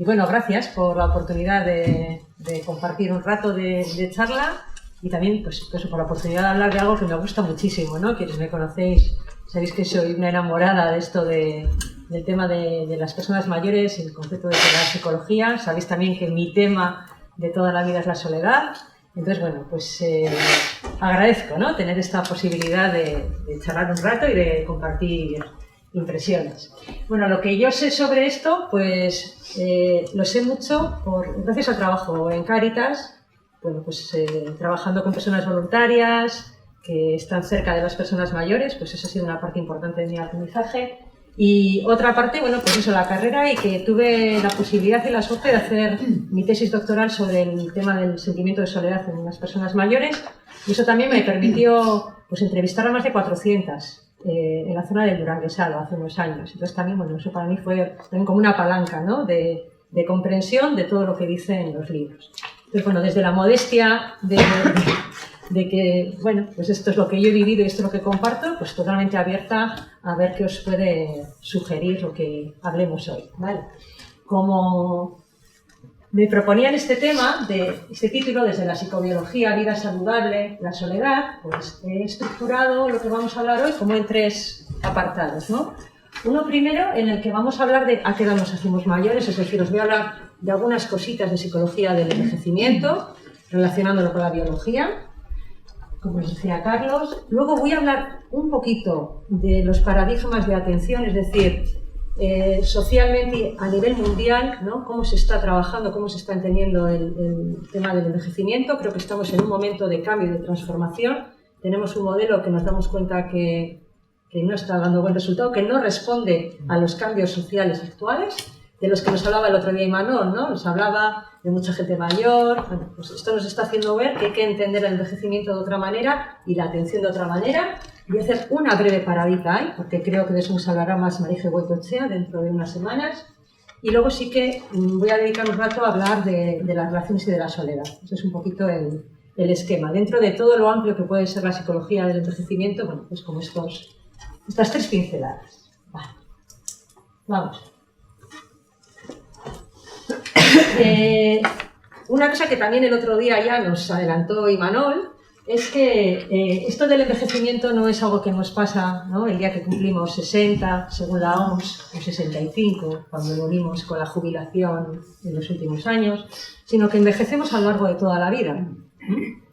Y bueno, gracias por la oportunidad de compartir un rato de charla y también pues, por la oportunidad de hablar de algo que me gusta muchísimo, ¿no? Quienes me conocéis sabéis que soy una enamorada de esto del tema de las personas mayores y en concreto de la psicología. Sabéis también que mi tema de toda la vida es la soledad. Entonces, bueno, pues agradezco, ¿no? Tener esta posibilidad de charlar un rato y de compartir impresiones. Bueno, lo que yo sé sobre esto, pues lo sé mucho gracias al trabajo en Cáritas, bueno, pues trabajando con personas voluntarias que están cerca de las personas mayores, pues eso ha sido una parte importante de mi aprendizaje. Y otra parte, bueno, pues eso, la carrera, y que tuve la posibilidad y la suerte de hacer mi tesis doctoral sobre el tema del sentimiento de soledad en las personas mayores, y eso también me permitió pues entrevistar a más de 400 en la zona del Duranguesado hace unos años. Entonces también, bueno, eso para mí fue también como una palanca, ¿no? de comprensión de todo lo que dicen los libros. Entonces, bueno, desde la modestia de que, bueno, pues esto es lo que yo he vivido y esto es lo que comparto, pues totalmente abierta a ver qué os puede sugerir lo que hablemos hoy, ¿vale? Como me proponían este tema, este título, desde la psicobiología, vida saludable, la soledad, pues he estructurado lo que vamos a hablar hoy como en 3 apartados, ¿no? Uno primero en el que vamos a hablar de a qué edad nos hacemos mayores, es decir, os voy a hablar de algunas cositas de psicología del envejecimiento, relacionándolo con la biología, como os decía Carlos. Luego voy a hablar un poquito de los paradigmas de atención, es decir, socialmente a nivel mundial, ¿no? Cómo se está trabajando, cómo se está entendiendo el tema del envejecimiento. Creo que estamos en un momento de cambio y de transformación. Tenemos un modelo que nos damos cuenta que no está dando buen resultado, que no responde a los cambios sociales actuales, de los que nos hablaba el otro día Imanol, ¿no? Nos hablaba de mucha gente mayor. Bueno, pues esto nos está haciendo ver que hay que entender el envejecimiento de otra manera y la atención de otra manera. Voy a hacer una breve paradita ahí, porque creo que de eso nos hablará más Marije Goicoechea dentro de unas semanas. Y luego sí que voy a dedicar un rato a hablar de las relaciones y de la soledad. Ese es un poquito el esquema. Dentro de todo lo amplio que puede ser la psicología del envejecimiento, bueno, pues como estas 3 pinceladas. Vale. Vamos. Una cosa que también el otro día ya nos adelantó Imanol es que esto del envejecimiento no es algo que nos pasa, ¿no? El día que cumplimos 60, según la OMS, o 65, cuando lo unimos con la jubilación en los últimos años, sino que envejecemos a lo largo de toda la vida.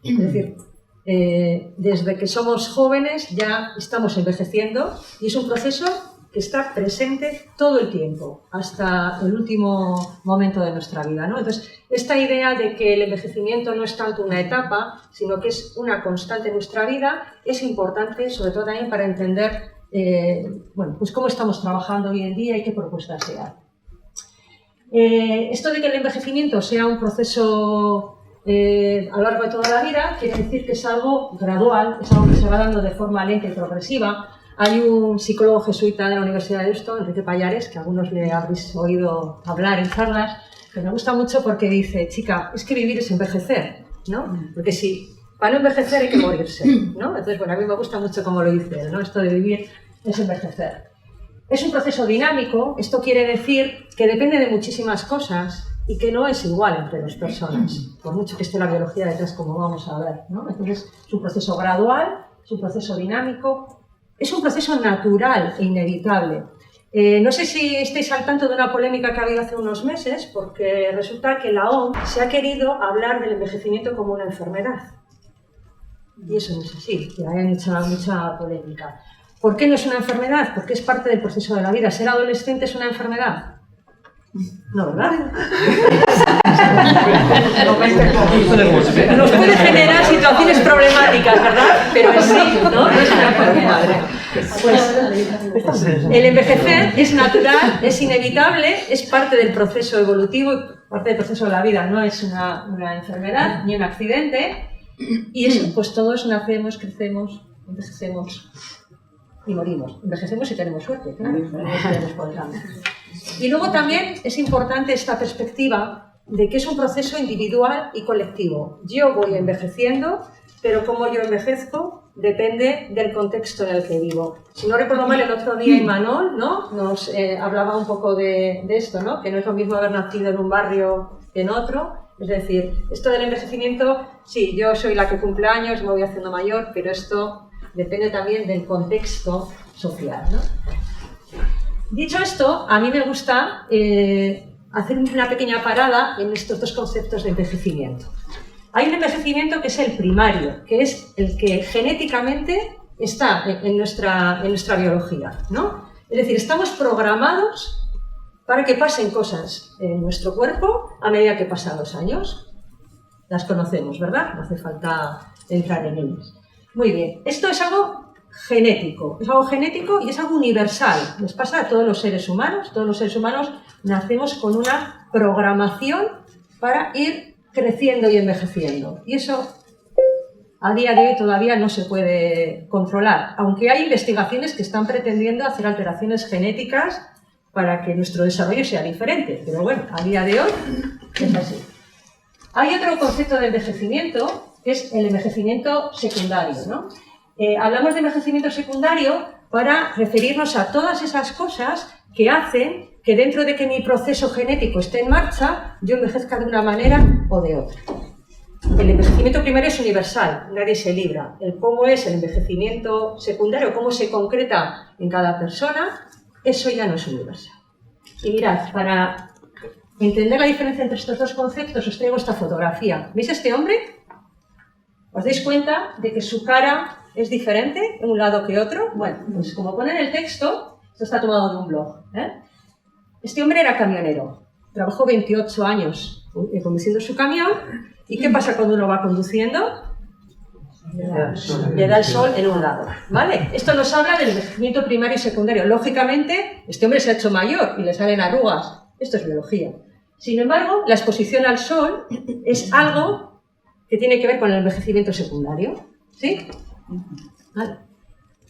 Es decir, desde que somos jóvenes ya estamos envejeciendo y es un proceso que está presente todo el tiempo, hasta el último momento de nuestra vida, ¿no? Entonces, esta idea de que el envejecimiento no es tanto una etapa, sino que es una constante en nuestra vida, es importante, sobre todo también para entender bueno, pues cómo estamos trabajando hoy en día y qué propuestas se dan. Esto de que el envejecimiento sea un proceso a lo largo de toda la vida, quiere decir que es algo gradual, es algo que se va dando de forma lenta y progresiva. Hay un psicólogo jesuita de la Universidad de Deusto, Enrique Pallares, que algunos le habréis oído hablar en charlas, que me gusta mucho porque dice, chica, es que vivir es envejecer, ¿no? Porque si para no envejecer hay que morirse, ¿no? Entonces, bueno, a mí me gusta mucho cómo lo dice él, ¿no? Esto de vivir es envejecer. Es un proceso dinámico, esto quiere decir que depende de muchísimas cosas y que no es igual entre las personas, por mucho que esté la biología detrás, como vamos a ver, ¿no? Entonces, es un proceso gradual, es un proceso dinámico. Es un proceso natural e inevitable. No sé si estáis al tanto de una polémica que ha habido hace unos meses, porque resulta que la OMS se ha querido hablar del envejecimiento como una enfermedad. Y eso no es así, que hayan hecho mucha polémica. ¿Por qué no es una enfermedad? Porque es parte del proceso de la vida. ¿Ser adolescente es una enfermedad? No, ¿verdad? Nos puede generar situaciones problemáticas, ¿verdad? Pero en sí, ¿no? No es una enfermedad. Pues el envejecer es natural, es inevitable, es parte del proceso evolutivo y parte del proceso de la vida. No es una enfermedad ni un accidente. Y eso, pues todos nacemos, crecemos, envejecemos y morimos. Envejecemos y tenemos suerte, claro. Y luego también es importante esta perspectiva de que es un proceso individual y colectivo. Yo voy envejeciendo pero cómo yo envejezco depende del contexto en el que vivo. Si no recuerdo mal, el otro día Imanol, ¿no?, nos hablaba un poco de esto, ¿no?, que no es lo mismo haber nacido en un barrio que en otro. Es decir, esto del envejecimiento, sí, yo soy la que cumple años, me voy haciendo mayor, pero esto depende también del contexto social, ¿no? Dicho esto, a mí me gusta hacer una pequeña parada en estos dos conceptos de envejecimiento. Hay un envejecimiento que es el primario, que es el que genéticamente está en nuestra biología, ¿no? Es decir, estamos programados para que pasen cosas en nuestro cuerpo a medida que pasan los años. Las conocemos, ¿verdad? No hace falta entrar en ellas. Muy bien, esto es algo genético y es algo universal. Les pasa a todos los seres humanos. Todos los seres humanos nacemos con una programación para ir creciendo y envejeciendo. Y eso a día de hoy todavía no se puede controlar, aunque hay investigaciones que están pretendiendo hacer alteraciones genéticas para que nuestro desarrollo sea diferente. Pero bueno, a día de hoy es así. Hay otro concepto de envejecimiento, que es el envejecimiento secundario, ¿no? Hablamos de envejecimiento secundario para referirnos a todas esas cosas que hacen que dentro de que mi proceso genético esté en marcha, yo envejezca de una manera o de otra. El envejecimiento primario es universal, nadie se libra. El cómo es el envejecimiento secundario, cómo se concreta en cada persona, eso ya no es universal. Y mirad, para entender la diferencia entre estos dos conceptos, os traigo esta fotografía. ¿Veis este hombre? ¿Os dais cuenta de que su cara es diferente en un lado que otro? Bueno, pues como pone en el texto, esto está tomado de un blog, Este hombre era camionero, trabajó 28 años conduciendo su camión. ¿Y qué pasa cuando uno va conduciendo? Le da el sol en un lado, ¿vale? Esto nos habla del envejecimiento primario y secundario. Lógicamente, este hombre se ha hecho mayor y le salen arrugas. Esto es biología. Sin embargo, la exposición al sol es algo que tiene que ver con el envejecimiento secundario, ¿sí? Vale.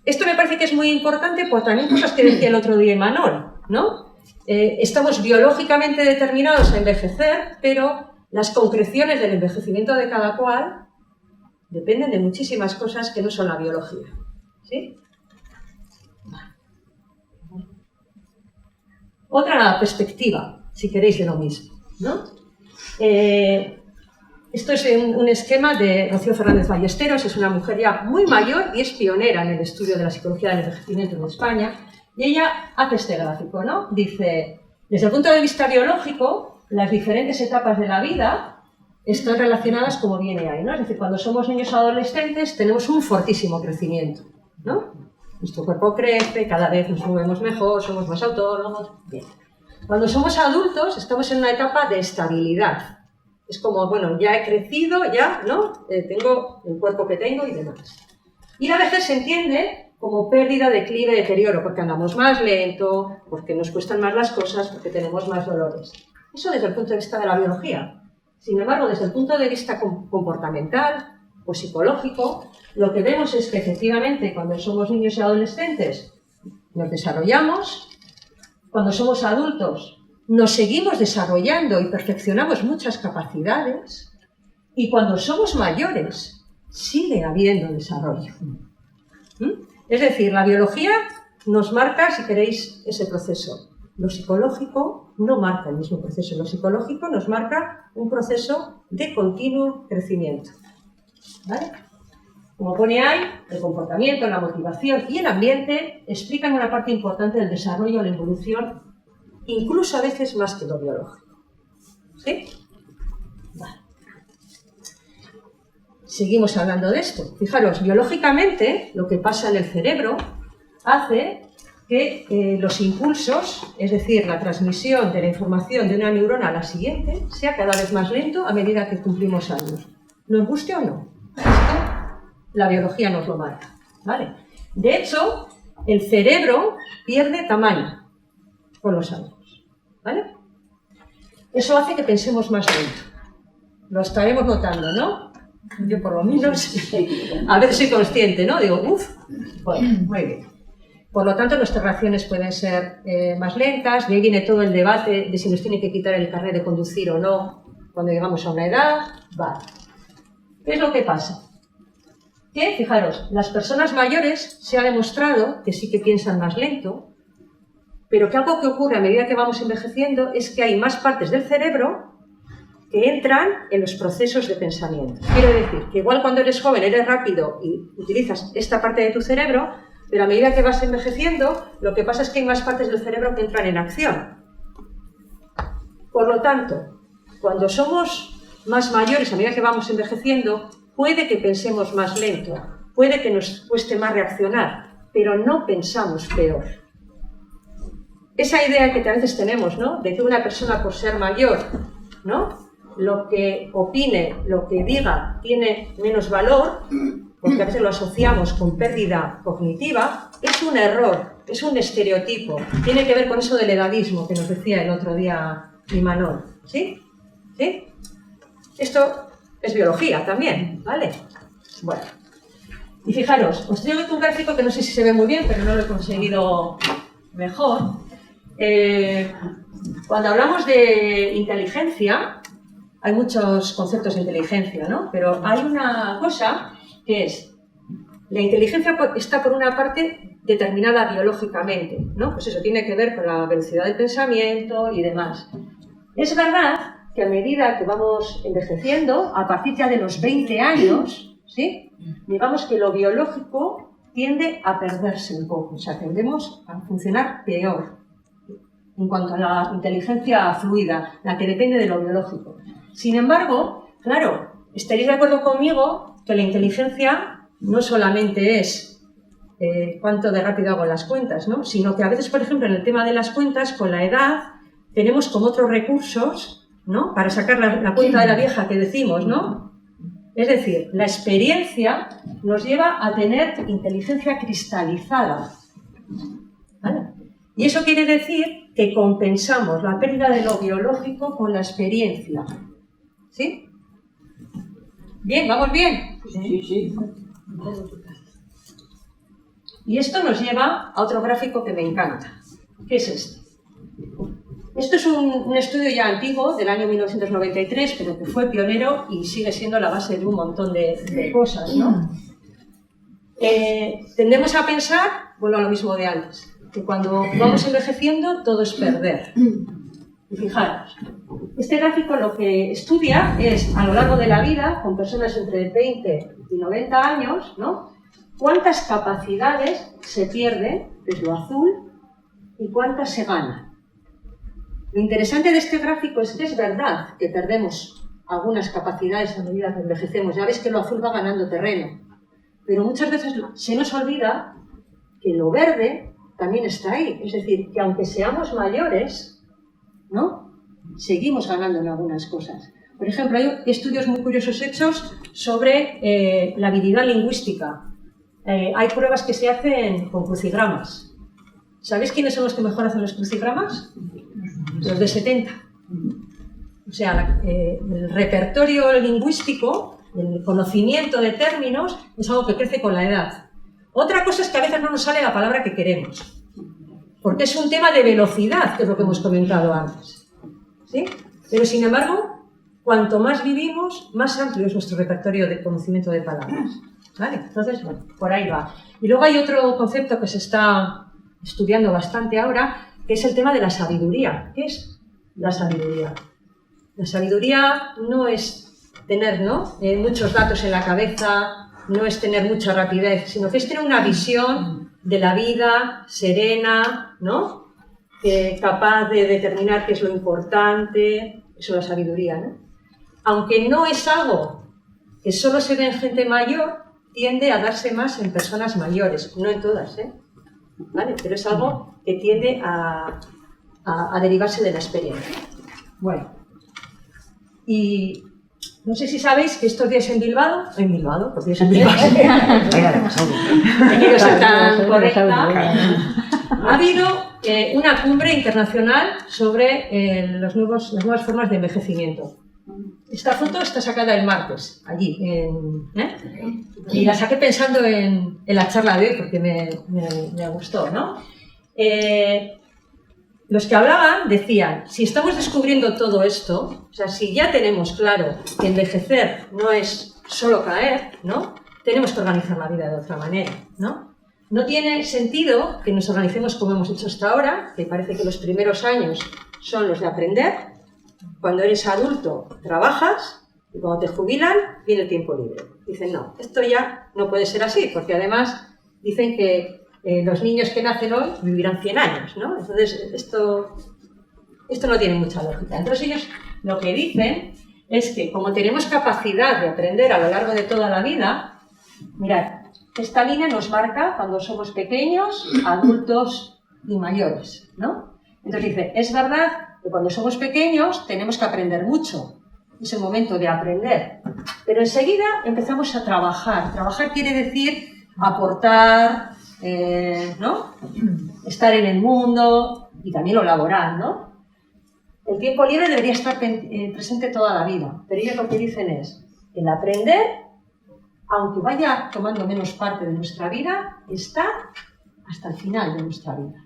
Esto me parece que es muy importante por también cosas que decía el otro día Imanol, ¿no? Estamos biológicamente determinados a envejecer, pero las concreciones del envejecimiento de cada cual dependen de muchísimas cosas que no son la biología, ¿sí? Otra perspectiva, si queréis, de lo mismo, ¿no? Esto es un esquema de Rocío Fernández Ballesteros, es una mujer ya muy mayor y es pionera en el estudio de la psicología del envejecimiento en España, y ella hace este gráfico, ¿no? Dice, desde el punto de vista biológico, las diferentes etapas de la vida están relacionadas como viene ahí, ¿no? Es decir, cuando somos niños adolescentes tenemos un fortísimo crecimiento, ¿no? Nuestro cuerpo crece, cada vez nos movemos mejor, somos más autónomos, bien. Cuando somos adultos estamos en una etapa de estabilidad. Es como, bueno, ya he crecido, ya, ¿no? Tengo el cuerpo que tengo y demás. Y la vejez se entiende como pérdida, declive, deterioro, porque andamos más lento, porque nos cuestan más las cosas, porque tenemos más dolores. Eso desde el punto de vista de la biología. Sin embargo, desde el punto de vista comportamental o psicológico, lo que vemos es que efectivamente cuando somos niños y adolescentes nos desarrollamos, cuando somos adultos nos seguimos desarrollando y perfeccionamos muchas capacidades, y cuando somos mayores sigue habiendo desarrollo. Es decir, la biología nos marca, si queréis, ese proceso. Lo psicológico no marca el mismo proceso. Lo psicológico nos marca un proceso de continuo crecimiento, ¿vale? Como pone ahí, el comportamiento, la motivación y el ambiente explican una parte importante del desarrollo, la evolución, incluso a veces más que lo biológico. ¿Sí? Vale. Seguimos hablando de esto. Fijaros, biológicamente, lo que pasa en el cerebro hace que los impulsos, es decir, la transmisión de la información de una neurona a la siguiente, sea cada vez más lento a medida que cumplimos años. ¿Nos guste o no? Esto la biología nos lo marca, ¿vale? De hecho, el cerebro pierde tamaño con los años, ¿vale? Eso hace que pensemos más lento. Lo estaremos notando, ¿no? Yo por lo menos, a veces soy consciente, ¿no? Digo, uff, bueno, muy bien. Por lo tanto, nuestras reacciones pueden ser más lentas, de ahí viene todo el debate de si nos tiene que quitar el carnet de conducir o no cuando llegamos a una edad. Vale. ¿Qué es lo que pasa? que, fijaros, las personas mayores se ha demostrado que sí que piensan más lento, pero que algo que ocurre a medida que vamos envejeciendo es que hay más partes del cerebro que entran en los procesos de pensamiento. Quiero decir que igual cuando eres joven eres rápido y utilizas esta parte de tu cerebro, pero a medida que vas envejeciendo, lo que pasa es que hay más partes del cerebro que entran en acción. Por lo tanto, cuando somos más mayores, a medida que vamos envejeciendo, puede que pensemos más lento, puede que nos cueste más reaccionar, pero no pensamos peor. Esa idea que a veces tenemos, ¿no?, de que una persona por ser mayor, ¿no?, lo que opine, lo que diga, tiene menos valor, porque a veces lo asociamos con pérdida cognitiva, es un error, es un estereotipo. Tiene que ver con eso del edadismo que nos decía el otro día Imanol. ¿Sí? ¿Sí? Esto es biología también, ¿vale? Bueno. Y fijaros, os traigo un gráfico que no sé si se ve muy bien, pero no lo he conseguido mejor. Cuando hablamos de inteligencia, hay muchos conceptos de inteligencia, ¿no? Pero hay una cosa que es, la inteligencia está por una parte determinada biológicamente, ¿no? Pues eso tiene que ver con la velocidad del pensamiento y demás. Es verdad que a medida que vamos envejeciendo, a partir ya de los 20 años, ¿sí?, digamos que lo biológico tiende a perderse un poco, o sea, tendemos a funcionar peor en cuanto a la inteligencia fluida, la que depende de lo biológico. Sin embargo, claro, estaréis de acuerdo conmigo que la inteligencia no solamente es cuánto de rápido hago las cuentas, ¿no?, sino que a veces, por ejemplo, en el tema de las cuentas, con la edad, tenemos como otros recursos, ¿no?, para sacar la cuenta de la vieja que decimos, ¿no? Es decir, la experiencia nos lleva a tener inteligencia cristalizada, ¿vale? Y eso quiere decir que compensamos la pérdida de lo biológico con la experiencia. ¿Sí? ¿Bien? ¿Vamos bien? Sí, sí. Y esto nos lleva a otro gráfico que me encanta. ¿Qué es este? Esto es un estudio ya antiguo, del año 1993, pero que fue pionero y sigue siendo la base de un montón de cosas, ¿no? Tendemos a pensar, bueno, a lo mismo de antes, que cuando vamos envejeciendo todo es perder. Y fijaros, este gráfico lo que estudia es, a lo largo de la vida, con personas entre 20 y 90 años, ¿no?, cuántas capacidades se pierden, que es lo azul, y cuántas se ganan. Lo interesante de este gráfico es que es verdad que perdemos algunas capacidades a medida que envejecemos. Ya ves que lo azul va ganando terreno, pero muchas veces se nos olvida que lo verde también está ahí. Es decir, que aunque seamos mayores, ¿no?, seguimos ganando en algunas cosas. Por ejemplo, hay estudios muy curiosos hechos sobre la habilidad lingüística. Hay pruebas que se hacen con crucigramas. ¿Sabéis quiénes son los que mejor hacen los crucigramas? Los de 70. O sea, el repertorio lingüístico, el conocimiento de términos, es algo que crece con la edad. Otra cosa es que a veces no nos sale la palabra que queremos, porque es un tema de velocidad, que es lo que hemos comentado antes. ¿Sí? Pero, sin embargo, cuanto más vivimos, más amplio es nuestro repertorio de conocimiento de palabras. ¿Vale? Entonces, bueno, por ahí va. Y luego hay otro concepto que se está estudiando bastante ahora, que es el tema de la sabiduría. ¿Qué es la sabiduría? La sabiduría no es tener, ¿no?, muchos datos en la cabeza, no es tener mucha rapidez, sino que es tener una visión de la vida serena, ¿no?, capaz de determinar qué es lo importante. Eso es la sabiduría, ¿no? Aunque no es algo que solo se ve en gente mayor, tiende a darse más en personas mayores, no en todas, ¿vale? Pero es algo que tiende a derivarse de la experiencia. Bueno, y no sé si sabéis que estos días en Bilbao, porque es en Bilbao, he querido ser tan correcta, ha habido una cumbre internacional sobre las nuevas formas de envejecimiento. Esta foto está sacada el martes, allí, y la saqué pensando en la charla de hoy porque me gustó, ¿no? Los que hablaban decían, si estamos descubriendo todo esto, o sea, si ya tenemos claro que envejecer no es solo caer, ¿no?, tenemos que organizar la vida de otra manera, ¿no? No tiene sentido que nos organicemos como hemos hecho hasta ahora, que parece que los primeros años son los de aprender. Cuando eres adulto trabajas y cuando te jubilan viene el tiempo libre. Dicen, no, esto ya no puede ser así, porque además dicen que los niños que nacen hoy vivirán 100 años, ¿no? Entonces esto no tiene mucha lógica. Entonces ellos lo que dicen es que como tenemos capacidad de aprender a lo largo de toda la vida, mirad, esta línea nos marca cuando somos pequeños, adultos y mayores, ¿no? Entonces dice, es verdad que cuando somos pequeños tenemos que aprender mucho, es el momento de aprender, pero enseguida empezamos a trabajar. Trabajar quiere decir aportar, ¿no? Estar en el mundo y también lo laboral, ¿no? El tiempo libre debería estar presente toda la vida, pero ellos lo que dicen es, el aprender, aunque vaya tomando menos parte de nuestra vida, está hasta el final de nuestra vida.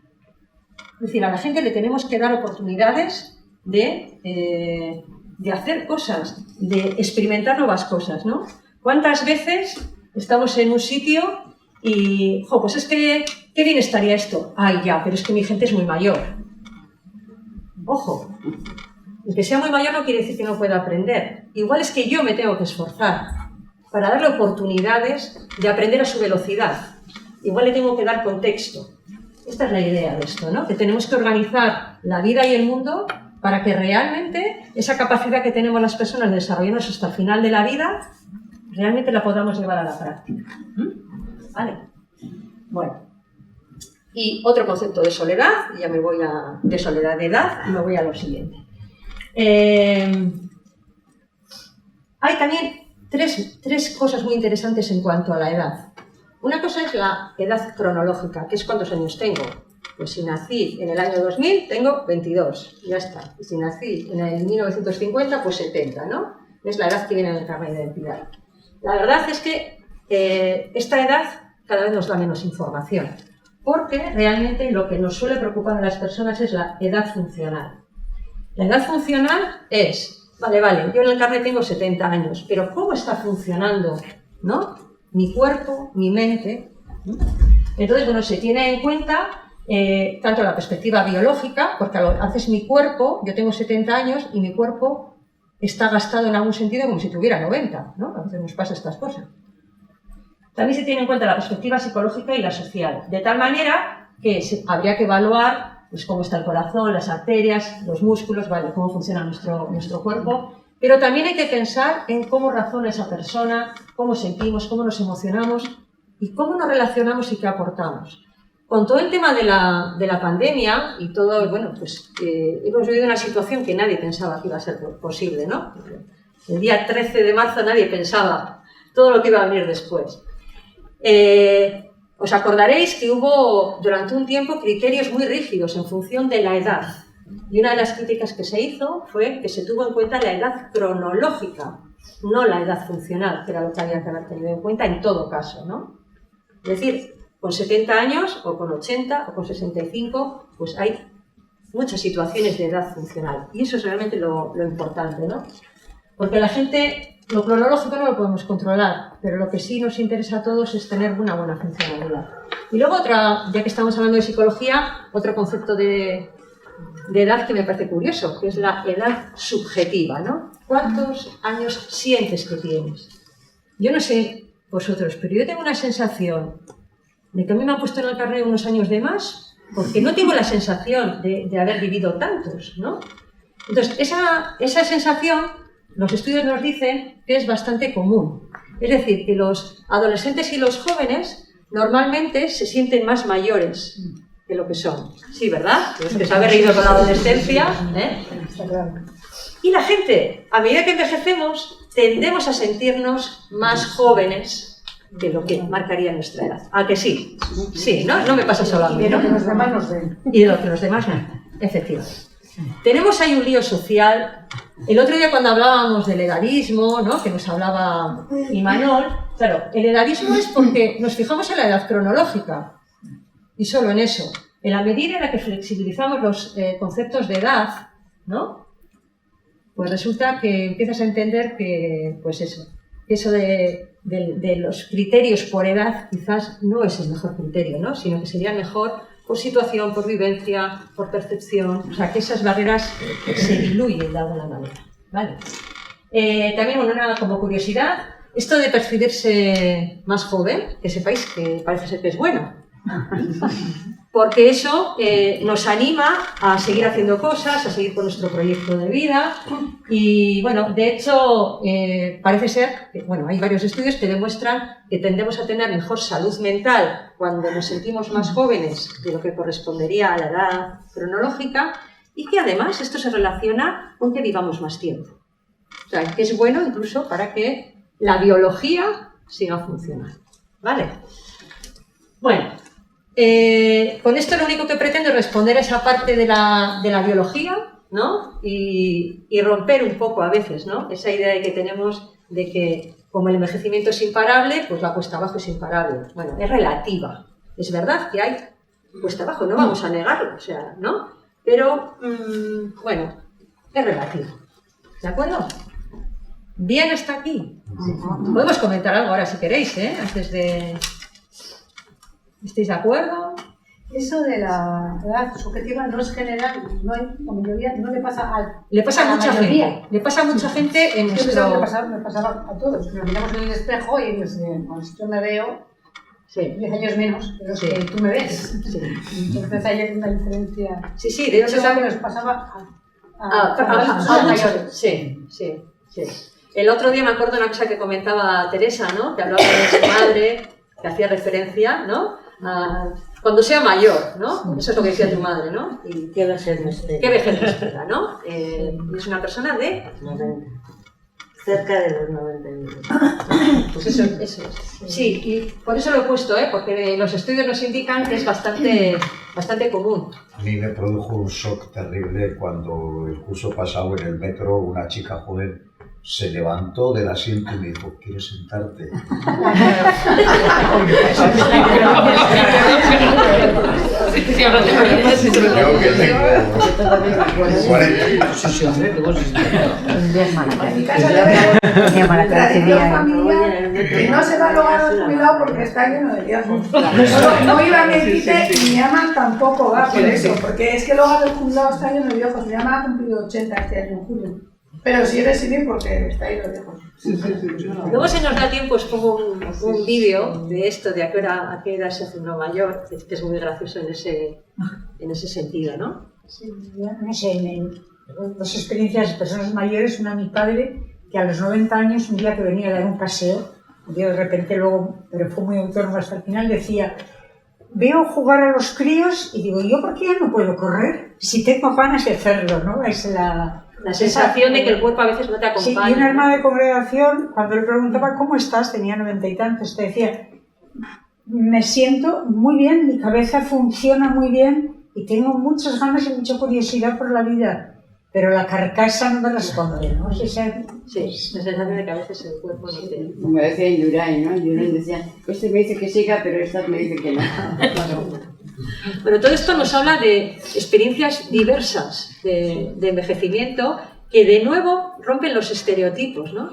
Es decir, a la gente le tenemos que dar oportunidades de hacer cosas, de experimentar nuevas cosas, ¿no? ¿Cuántas veces estamos en un sitio y, pues es que, qué bien estaría esto? Ay, ya, pero es que mi gente es muy mayor. Ojo, el que sea muy mayor no quiere decir que no pueda aprender. Igual es que yo me tengo que esforzar para darle oportunidades de aprender a su velocidad. Igual le tengo que dar contexto. Esta es la idea de esto, ¿no? Que tenemos que organizar la vida y el mundo para que realmente esa capacidad que tenemos las personas de desarrollarnos hasta el final de la vida, realmente la podamos llevar a la práctica. ¿Vale? Bueno. Y otro concepto de soledad, ya me voy de soledad de edad, y me voy a lo siguiente. Hay también tres cosas muy interesantes en cuanto a la edad. Una cosa es la edad cronológica, que es cuántos años tengo. Pues si nací en el año 2000, tengo 22, ya está. Y si nací en el 1950, pues 70, ¿no? Es la edad que viene en el carnet de identidad. La verdad es que esta edad cada vez nos da menos información, porque realmente lo que nos suele preocupar a las personas es la edad funcional. La edad funcional es, vale, yo en el carnet tengo 70 años, pero ¿cómo está funcionando, ¿no? Mi cuerpo, mi mente, ¿no? Entonces, bueno, se tiene en cuenta tanto la perspectiva biológica, porque haces mi cuerpo, yo tengo 70 años y mi cuerpo está gastado en algún sentido como si tuviera 90, ¿no? A veces nos pasa estas cosas. También se tiene en cuenta la perspectiva psicológica y la social, de tal manera que habría que evaluar pues, cómo está el corazón, las arterias, los músculos, ¿vale? Cómo funciona nuestro cuerpo. Pero también hay que pensar en cómo razona esa persona, cómo sentimos, cómo nos emocionamos y cómo nos relacionamos y qué aportamos. Con todo el tema de la pandemia y todo, bueno, pues hemos vivido una situación que nadie pensaba que iba a ser posible, ¿no? El día 13 de marzo nadie pensaba todo lo que iba a venir después. Os acordaréis que hubo durante un tiempo criterios muy rígidos en función de la edad. Y una de las críticas que se hizo fue que se tuvo en cuenta la edad cronológica, no la edad funcional, que era lo que había que haber tenido en cuenta en todo caso, ¿no? Es decir, con 70 años, o con 80, o con 65, pues hay muchas situaciones de edad funcional. Y eso es realmente lo importante, ¿no? Porque la gente, lo cronológico no lo podemos controlar, pero lo que sí nos interesa a todos es tener una buena funcionalidad. Y luego ya que estamos hablando de psicología, otro concepto de edad que me parece curioso, que es la edad subjetiva, ¿no? ¿Cuántos años sientes que tienes? Yo no sé vosotros, pero yo tengo una sensación de que a mí me han puesto en el carnet unos años de más, porque no tengo la sensación de haber vivido tantos, ¿no? Entonces, esa sensación, los estudios nos dicen que es bastante común. Es decir, que los adolescentes y los jóvenes normalmente se sienten más mayores de lo que son. Sí, ¿verdad? Los que se habéis reído con la adolescencia, ¿eh? Y la gente, a medida que envejecemos, tendemos a sentirnos más jóvenes de lo que marcaría nuestra edad. ¿A que sí? Sí, ¿no? No me pasa solo a mí, ¿no? Y de lo que los demás nos ven. Y de lo que los demás ven, efectivamente. Tenemos ahí un lío social. El otro día cuando hablábamos del edadismo, ¿no? Que nos hablaba Imanol, claro, el edadismo es porque nos fijamos en la edad cronológica y solo en eso. En la medida en la que flexibilizamos los conceptos de edad, ¿no? Pues resulta que empiezas a entender que, pues eso de de los criterios por edad quizás no es el mejor criterio, ¿no? Sino que sería mejor por situación, por vivencia, por percepción, o sea, que esas barreras se diluyen de alguna manera, ¿vale? También una como curiosidad, esto de percibirse más joven, que sepáis que parece ser que es bueno, porque eso nos anima a seguir haciendo cosas, a seguir con nuestro proyecto de vida y, bueno, de hecho, parece ser que, bueno, hay varios estudios que demuestran que tendemos a tener mejor salud mental cuando nos sentimos más jóvenes de lo que correspondería a la edad cronológica y que además esto se relaciona con que vivamos más tiempo. O sea, que es bueno incluso para que la biología siga funcionando, ¿vale? Bueno, con esto lo único que pretendo es responder a esa parte de la biología, ¿no? Y romper un poco a veces, ¿no? Esa idea que tenemos de que como el envejecimiento es imparable, pues la cuesta abajo es imparable. Bueno, es relativa. Es verdad que hay cuesta abajo, no vamos a negarlo, o sea, ¿no? Pero, bueno, es relativo. ¿De acuerdo? Bien hasta aquí. Podemos comentar algo ahora si queréis, antes de... ¿Estáis de acuerdo? Eso de la edad subjetiva no es general, no hay, la mayoría no le pasa a le pasa a mucha gente. Le pasa a mucha gente en nuestro... Me pasaba a todos. Nos miramos en el espejo y pues, yo me veo 10 años menos de los que tú me ves. Sí. Entonces hay una diferencia. Sí, de hecho... Eso nos pasaba a mayores. Sí. El otro día me acuerdo de una cosa que comentaba Teresa, ¿no? Que hablaba de su madre, que hacía referencia, ¿no? Cuando sea mayor, ¿no? Eso es lo que decía tu madre, ¿no? Y qué vejez me espera. ¿Qué vejez me espera, no? Es una persona de... 90. Cerca de los 90 años. Pues eso es. Sí, y por eso lo he puesto, porque los estudios nos indican que es bastante común. A mí me produjo un shock terrible cuando el curso pasado en el metro una chica joven se levantó del asiento y me dijo, ¿quieres sentarte? Yo que tengo 40. En mi casa tradición familiar no se va al hogar del jubilado porque está lleno de viejos. No iba a Melite y mi mamá tampoco va por eso, porque es que el hogar del jubilado está lleno de viejos. Mi mamá ha cumplido 80 este año en julio. Pero sí recibir porque está ahí lo dejo. Luego se nos da tiempo, os pongo un vídeo de esto, de a qué edad se hace uno mayor, que es muy gracioso en ese sentido, ¿no? Sí, no sé, en dos experiencias de personas mayores, una mi padre, que a los 90 años, un día que venía a dar un paseo, yo de repente luego, pero fue muy autónomo hasta el final, decía, veo jugar a los críos y digo, ¿yo por qué ya no puedo correr? Si tengo ganas de hacerlo, ¿no? Es la sensación de que el cuerpo a veces no te acompaña. Sí, y una hermana de congregación, cuando le preguntaba ¿cómo estás? Tenía 90 y tantos, te decía, me siento muy bien, mi cabeza funciona muy bien y tengo muchas ganas y mucha curiosidad por la vida, pero la carcasa no me responde, ¿no? Sí, la sensación de que a veces el cuerpo no te... Como decía Indurain, ¿no? Indurain decía, este me dice que siga, pero esta me dice que no. Bueno, todo esto nos habla de experiencias diversas de envejecimiento que de nuevo rompen los estereotipos, ¿no?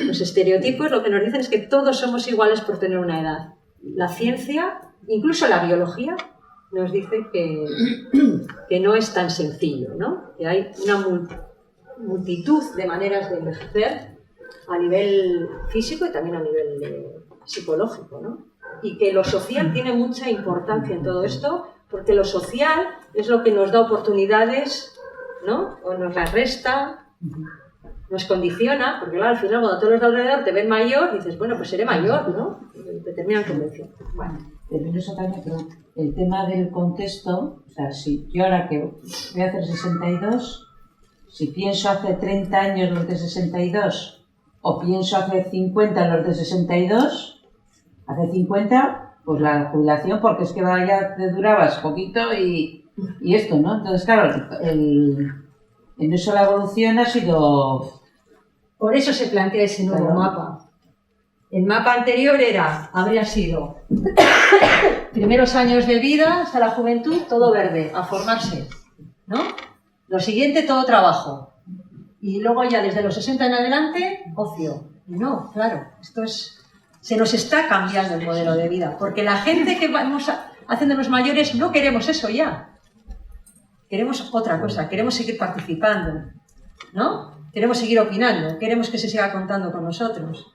Los estereotipos lo que nos dicen es que todos somos iguales por tener una edad. La ciencia, incluso la biología, nos dice que no es tan sencillo, ¿no? Que hay una multitud de maneras de envejecer a nivel físico y también a nivel psicológico, ¿no? Y que lo social tiene mucha importancia en todo esto, porque lo social es lo que nos da oportunidades, ¿no? O nos las resta, nos condiciona, porque claro, al final cuando todos los de alrededor te ven mayor, dices, bueno, pues seré mayor, ¿no? Te terminan convenciendo. Bueno, pero eso también, pero el tema del contexto, o sea, si yo ahora que voy a hacer 62, si pienso hace 30 años los de 62, o pienso hace 50 los de 62, hace 50, pues la jubilación, porque es que ya te durabas poquito y esto, ¿no? Entonces, claro, en eso la evolución ha sido... Por eso se plantea ese nuevo mapa. El mapa anterior habría sido primeros años de vida hasta la juventud, todo verde, a formarse, ¿no? Lo siguiente, todo trabajo. Y luego ya desde los 60 en adelante, ocio. Y no, claro, esto es Se nos está cambiando el modelo de vida, porque la gente que vamos haciéndonos mayores no queremos eso ya. Queremos otra cosa, queremos seguir participando, ¿no? Queremos seguir opinando, queremos que se siga contando con nosotros.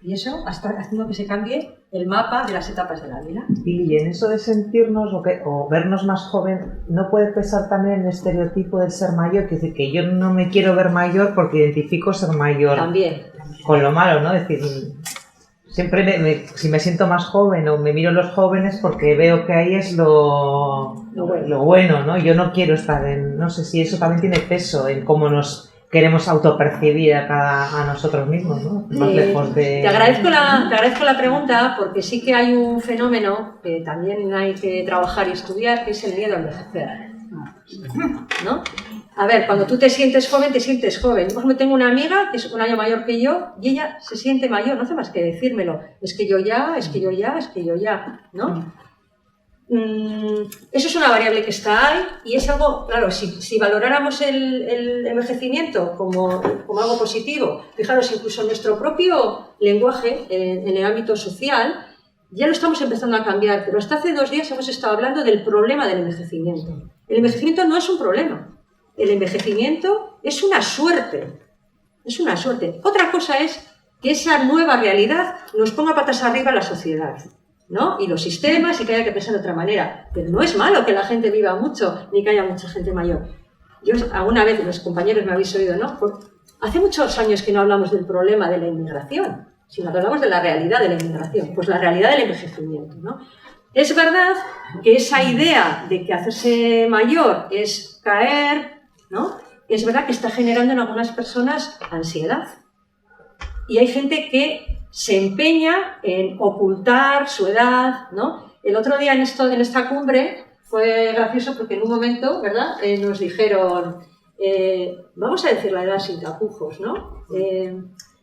Y eso está haciendo que se cambie el mapa de las etapas de la vida. Y en eso de sentirnos o vernos más joven, ¿no puede pesar también el estereotipo del ser mayor? Que decir, que yo no me quiero ver mayor porque identifico ser mayor También. Con lo malo, ¿no? Es decir, siempre si me siento más joven o me miro a los jóvenes porque veo que ahí es lo bueno, ¿no? Yo no quiero estar en... No sé si eso también tiene peso en cómo nos queremos autopercibir a nosotros mismos, ¿no? Más lejos de... Te agradezco la pregunta, porque sí que hay un fenómeno que también hay que trabajar y estudiar, que es el miedo a envejecer, ¿no? A ver, cuando tú te sientes joven, te sientes joven. Por ejemplo, tengo una amiga que es un año mayor que yo y ella se siente mayor, no hace más que decírmelo. Es que yo ya, ¿no? Eso es una variable que está ahí y es algo, claro, si valoráramos el envejecimiento como algo positivo, fijaros, incluso en nuestro propio lenguaje, en el ámbito social, ya lo estamos empezando a cambiar, pero hasta hace 2 días hemos estado hablando del problema del envejecimiento. El envejecimiento no es un problema, el envejecimiento es una suerte, Otra cosa es que esa nueva realidad nos ponga patas arriba a la sociedad, ¿no? Y los sistemas, y que haya que pensar de otra manera. Pero no es malo que la gente viva mucho, ni que haya mucha gente mayor. Yo alguna vez, los compañeros me habéis oído, ¿no? Hace muchos años que no hablamos del problema de la inmigración, sino que hablamos de la realidad de la inmigración, pues la realidad del envejecimiento, ¿no? Es verdad que esa idea de que hacerse mayor es caer, ¿no? Es verdad que está generando en algunas personas ansiedad. Y hay gente que se empeña en ocultar su edad, ¿no? El otro día en esta cumbre fue gracioso porque en un momento, ¿verdad? Nos dijeron, vamos a decir la edad sin tapujos, ¿no? Es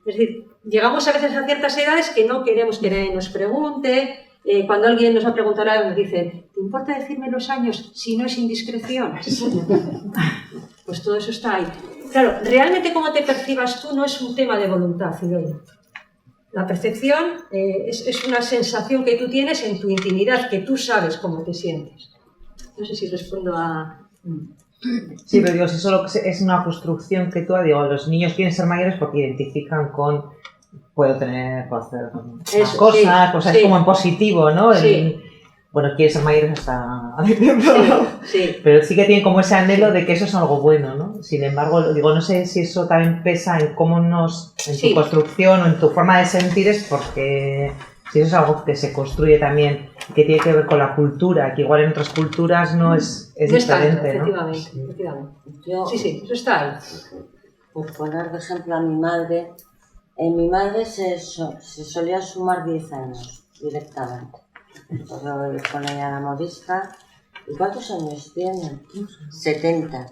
decir, llegamos a veces a ciertas edades que no queremos que nadie nos pregunte. Cuando alguien nos va a preguntar algo, nos dice, ¿te importa decirme los años si no es indiscreción? Pues todo eso está ahí. Claro, realmente cómo te percibas tú no es un tema de voluntad, Idoia. La percepción es una sensación que tú tienes en tu intimidad, que tú sabes cómo te sientes. No sé si respondo a... Sí, pero digo, si solo es una construcción que tú, digo, los niños quieren ser mayores porque identifican con... Puedo hacer cosas, sí, pues sí. Es como en positivo, ¿no? Sí. Bueno, quiere ser mayores hasta... Sí. Pero sí que tiene como ese anhelo de que eso es algo bueno, ¿no? Sin embargo, digo, no sé si eso también pesa en cómo en tu construcción o en tu forma de sentir, es porque si eso es algo que se construye también, que tiene que ver con la cultura, que igual en otras culturas no es diferente, tanto, ¿no? Efectivamente. Yo, Sí, eso está ahí. por poner de ejemplo a mi madre, en mi madre se solía sumar 10 años directamente. Entonces con ella la modista. ¿Y cuántos años tiene? 70.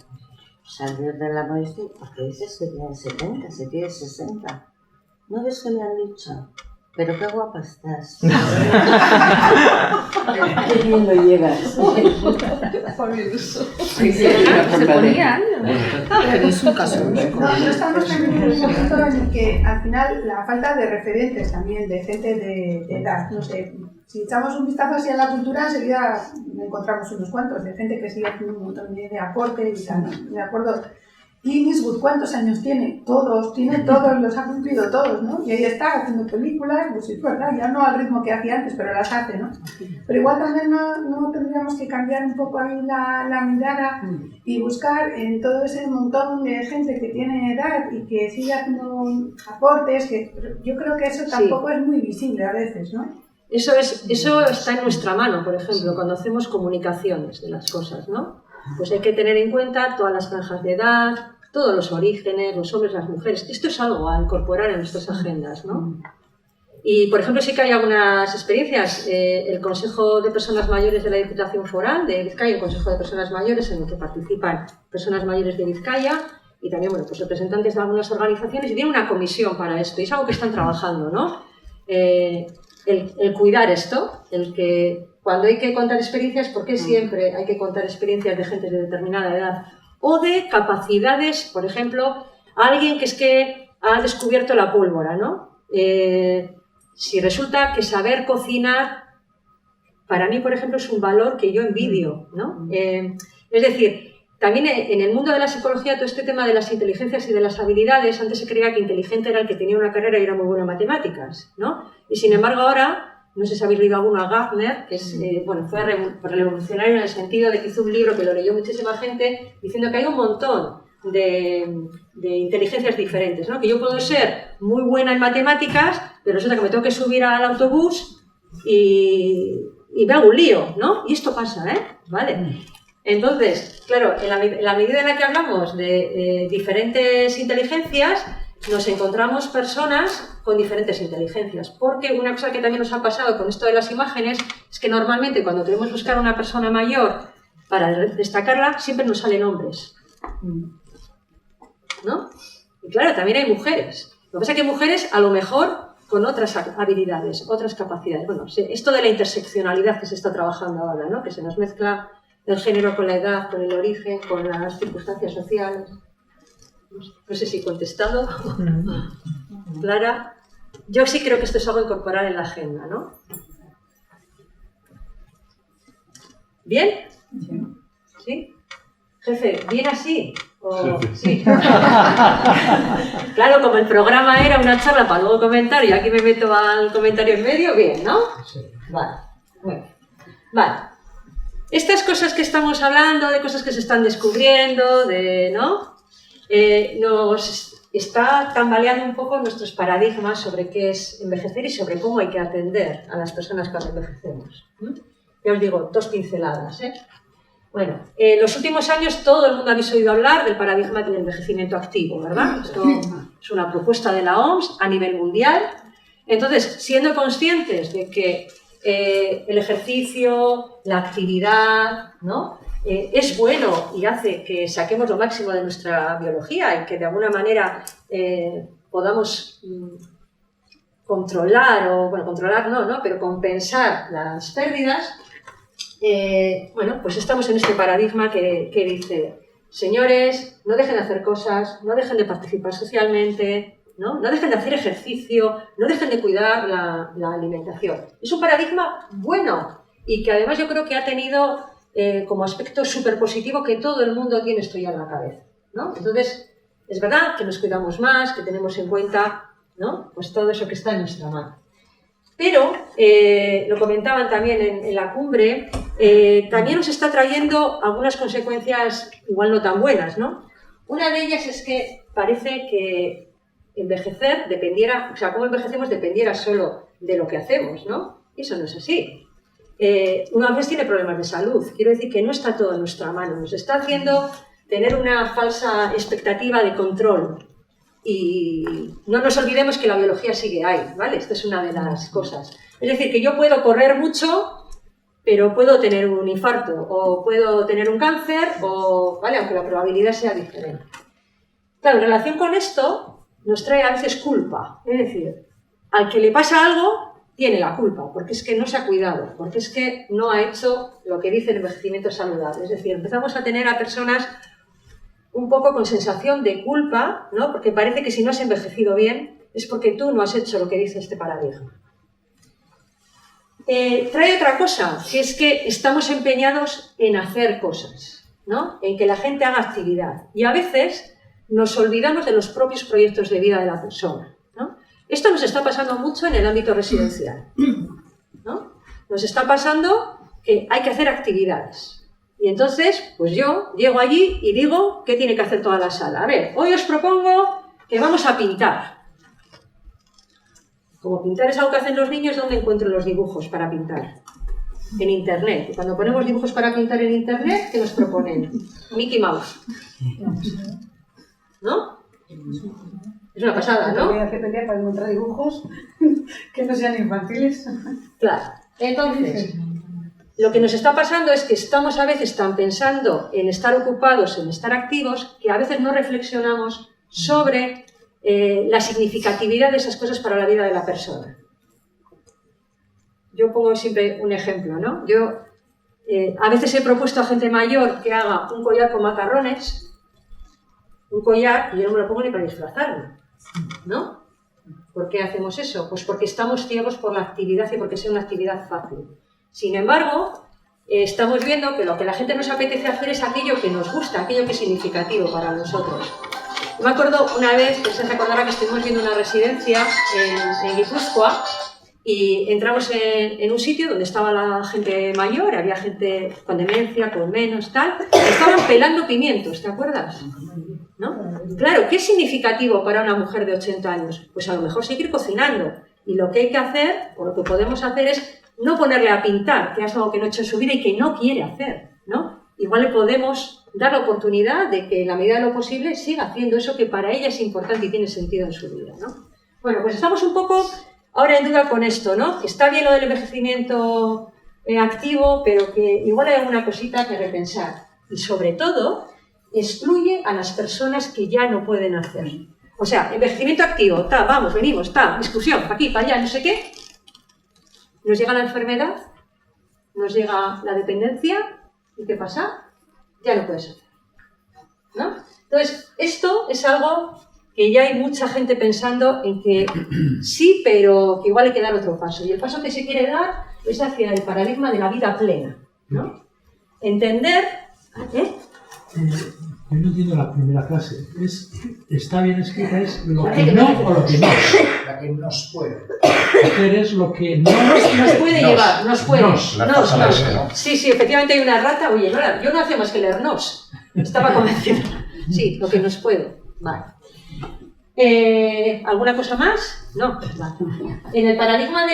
Salió de la modista. ¿Por qué dices que tiene 70? Si tiene 60. ¿No ves que me han dicho? Pero qué guapa estás. Qué bien lo llevas. Se ponía años. Pero es un caso. No estamos también en un momento en el que al final la falta de referentes también, de gente de edad, no sé. Si echamos un vistazo hacia la cultura, enseguida encontramos unos cuantos de gente que sigue haciendo un montón de aportes y tal, ¿no? Me acuerdo, Clint Eastwood, ¿cuántos años tiene? Tiene todos, los ha cumplido todos, ¿no? Y ahí está, haciendo películas, pues es verdad, ya no al ritmo que hacía antes, pero las hace, ¿no? Pero igual también no tendríamos que cambiar un poco ahí la mirada y buscar en todo ese montón de gente que tiene edad y que sigue haciendo aportes, que yo creo que eso tampoco es muy visible a veces, ¿no? Eso está en nuestra mano, por ejemplo, cuando hacemos comunicaciones de las cosas, ¿no? Pues hay que tener en cuenta todas las franjas de edad, todos los orígenes, los hombres, las mujeres. Esto es algo a incorporar en nuestras agendas, ¿no? Y, por ejemplo, sí que hay algunas experiencias. El Consejo de Personas Mayores de la Diputación Foral de Vizcaya, el Consejo de Personas Mayores en el que participan personas mayores de Vizcaya y también, bueno, pues representantes de algunas organizaciones, y tienen una comisión para esto, y es algo que están trabajando, ¿no? El cuidar esto, el que cuando hay que contar experiencias, ¿por qué siempre hay que contar experiencias de gente de determinada edad? O de capacidades, por ejemplo, alguien que es que ha descubierto la pólvora, ¿no? si resulta que saber cocinar, para mí, por ejemplo, es un valor que yo envidio, ¿no? Es decir, también en el mundo de la psicología, todo este tema de las inteligencias y de las habilidades, antes se creía que inteligente era el que tenía una carrera y era muy bueno en matemáticas, ¿no? Y sin embargo ahora, no sé si habéis leído alguno a Gardner, que es, fue revolucionario en el sentido de que hizo un libro que lo leyó muchísima gente, diciendo que hay un montón de inteligencias diferentes, ¿no? Que yo puedo ser muy buena en matemáticas, pero resulta que me tengo que subir al autobús y me hago un lío, ¿no? Y esto pasa, ¿vale? Entonces, claro, en la medida en la que hablamos de diferentes inteligencias, nos encontramos personas con diferentes inteligencias. Porque una cosa que también nos ha pasado con esto de las imágenes es que normalmente cuando queremos buscar a una persona mayor para destacarla, siempre nos salen hombres, ¿no? Y claro, también hay mujeres. Lo que pasa es que hay mujeres a lo mejor con otras habilidades, otras capacidades. Bueno, esto de la interseccionalidad que se está trabajando ahora, ¿no? Que se nos mezcla el género con la edad, con el origen, con las circunstancias sociales. No sé si he contestado. Clara, yo sí creo que esto es algo a incorporar en la agenda, ¿no? ¿Bien? ¿Sí? Jefe, ¿bien así? Sí. Claro, como el programa era una charla para luego comentar y aquí me meto al comentario en medio, bien, ¿no? Vale. Bueno. Vale. Estas cosas que estamos hablando, de cosas que se están descubriendo, ¿no? Nos está tambaleando un poco nuestros paradigmas sobre qué es envejecer y sobre cómo hay que atender a las personas cuando envejecemos. Ya os digo, 2 pinceladas, Bueno, en los últimos años todo el mundo habéis oído hablar del paradigma del envejecimiento activo, ¿verdad? Esto es una propuesta de la OMS a nivel mundial. Entonces, siendo conscientes de que el ejercicio, la actividad, ¿no? Es bueno y hace que saquemos lo máximo de nuestra biología y que de alguna manera podamos controlar, o bueno, controlar no, pero compensar las pérdidas. Bueno, pues estamos en este paradigma que dice, señores, no dejen de hacer cosas, no dejen de participar socialmente, ¿no? No dejen de hacer ejercicio, no dejen de cuidar la alimentación. Es un paradigma bueno y que además yo creo que ha tenido como aspecto súper positivo que todo el mundo tiene esto ya en la cabeza, ¿no? Entonces, es verdad que nos cuidamos más, que tenemos en cuenta, ¿no? Pues todo eso que está en nuestra mano. Pero, lo comentaban también en la cumbre, también nos está trayendo algunas consecuencias igual no tan buenas, ¿no? Una de ellas es que parece que envejecer dependiera, o sea, cómo envejecemos dependiera solo de lo que hacemos, ¿no? Y eso no es así. Uno a veces tiene problemas de salud, quiero decir que no está todo en nuestra mano, nos está haciendo tener una falsa expectativa de control. Y no nos olvidemos que la biología sigue ahí, ¿vale? Esta es una de las cosas. Es decir, que yo puedo correr mucho, pero puedo tener un infarto, o puedo tener un cáncer, o, ¿vale? Aunque la probabilidad sea diferente. Claro, en relación con esto, nos trae a veces culpa. Es decir, al que le pasa algo, tiene la culpa, porque es que no se ha cuidado, porque es que no ha hecho lo que dice el envejecimiento saludable. Es decir, empezamos a tener a personas un poco con sensación de culpa, ¿no? Porque parece que si no has envejecido bien es porque tú no has hecho lo que dice este paradigma. Trae otra cosa, que es que estamos empeñados en hacer cosas, ¿no? En que la gente haga actividad. Y a veces nos olvidamos de los propios proyectos de vida de la persona, ¿no? Esto nos está pasando mucho en el ámbito residencial, ¿no? Nos está pasando que hay que hacer actividades. Y entonces, pues yo llego allí y digo qué tiene que hacer toda la sala. A ver, hoy os propongo que vamos a pintar. Como pintar es algo que hacen los niños, ¿dónde encuentro los dibujos para pintar? En Internet. Y cuando ponemos dibujos para pintar en Internet, ¿qué nos proponen? Mickey Mouse. ¿No? Es una pasada, ¿no? Voy a hacer pelea para encontrar dibujos que no sean infantiles. Claro. Entonces, lo que nos está pasando es que estamos a veces tan pensando en estar ocupados, en estar activos, que a veces no reflexionamos sobre la significatividad de esas cosas para la vida de la persona. Yo pongo siempre un ejemplo, ¿no? Yo a veces he propuesto a gente mayor que haga un collar con macarrones, un collar, y yo no me lo pongo ni para disfrazarme, ¿no? ¿Por qué hacemos eso? Pues porque estamos ciegos por la actividad y porque sea una actividad fácil. Sin embargo, estamos viendo que lo que la gente nos apetece hacer es aquello que nos gusta, aquello que es significativo para nosotros. Me acuerdo una vez, que se recordará que estuvimos viendo una residencia en Guipúzcoa y entramos en un sitio donde estaba la gente mayor, había gente con demencia, con menos, tal, estaban pelando pimientos, ¿te acuerdas? ¿No? Claro, ¿qué es significativo para una mujer de 80 años? Pues a lo mejor seguir cocinando. Y lo que hay que hacer, o lo que podemos hacer es no ponerle a pintar, que es algo que no ha hecho en su vida y que no quiere hacer, ¿no? Igual le podemos dar la oportunidad de que en la medida de lo posible siga haciendo eso que para ella es importante y tiene sentido en su vida, ¿no? Bueno, pues estamos un poco ahora en duda con esto, ¿no? Está bien lo del envejecimiento activo, pero que igual hay alguna cosita que repensar. Y sobre todo, excluye a las personas que ya no pueden hacer. O sea, envejecimiento activo, vamos, venimos, discusión, para aquí, para allá, no sé qué. Nos llega la enfermedad, nos llega la dependencia, ¿y qué pasa? Ya no puedes hacer, ¿no? Entonces, esto es algo que ya hay mucha gente pensando en que sí, pero que igual hay que dar otro paso. Y el paso que se quiere dar es hacia el paradigma de la vida plena, ¿no? Entender... Yo no entiendo la primera frase. Está bien escrita, es lo que no o lo que no. La que nos puede. Hacer es lo que no nos puede llevar, nos puede. Nos. Sí, efectivamente hay una rata. Oye, yo no hacía más que leer nos. Estaba convencida. Sí, lo que nos puede. Vale. ¿Alguna cosa más? No. Vale. En el paradigma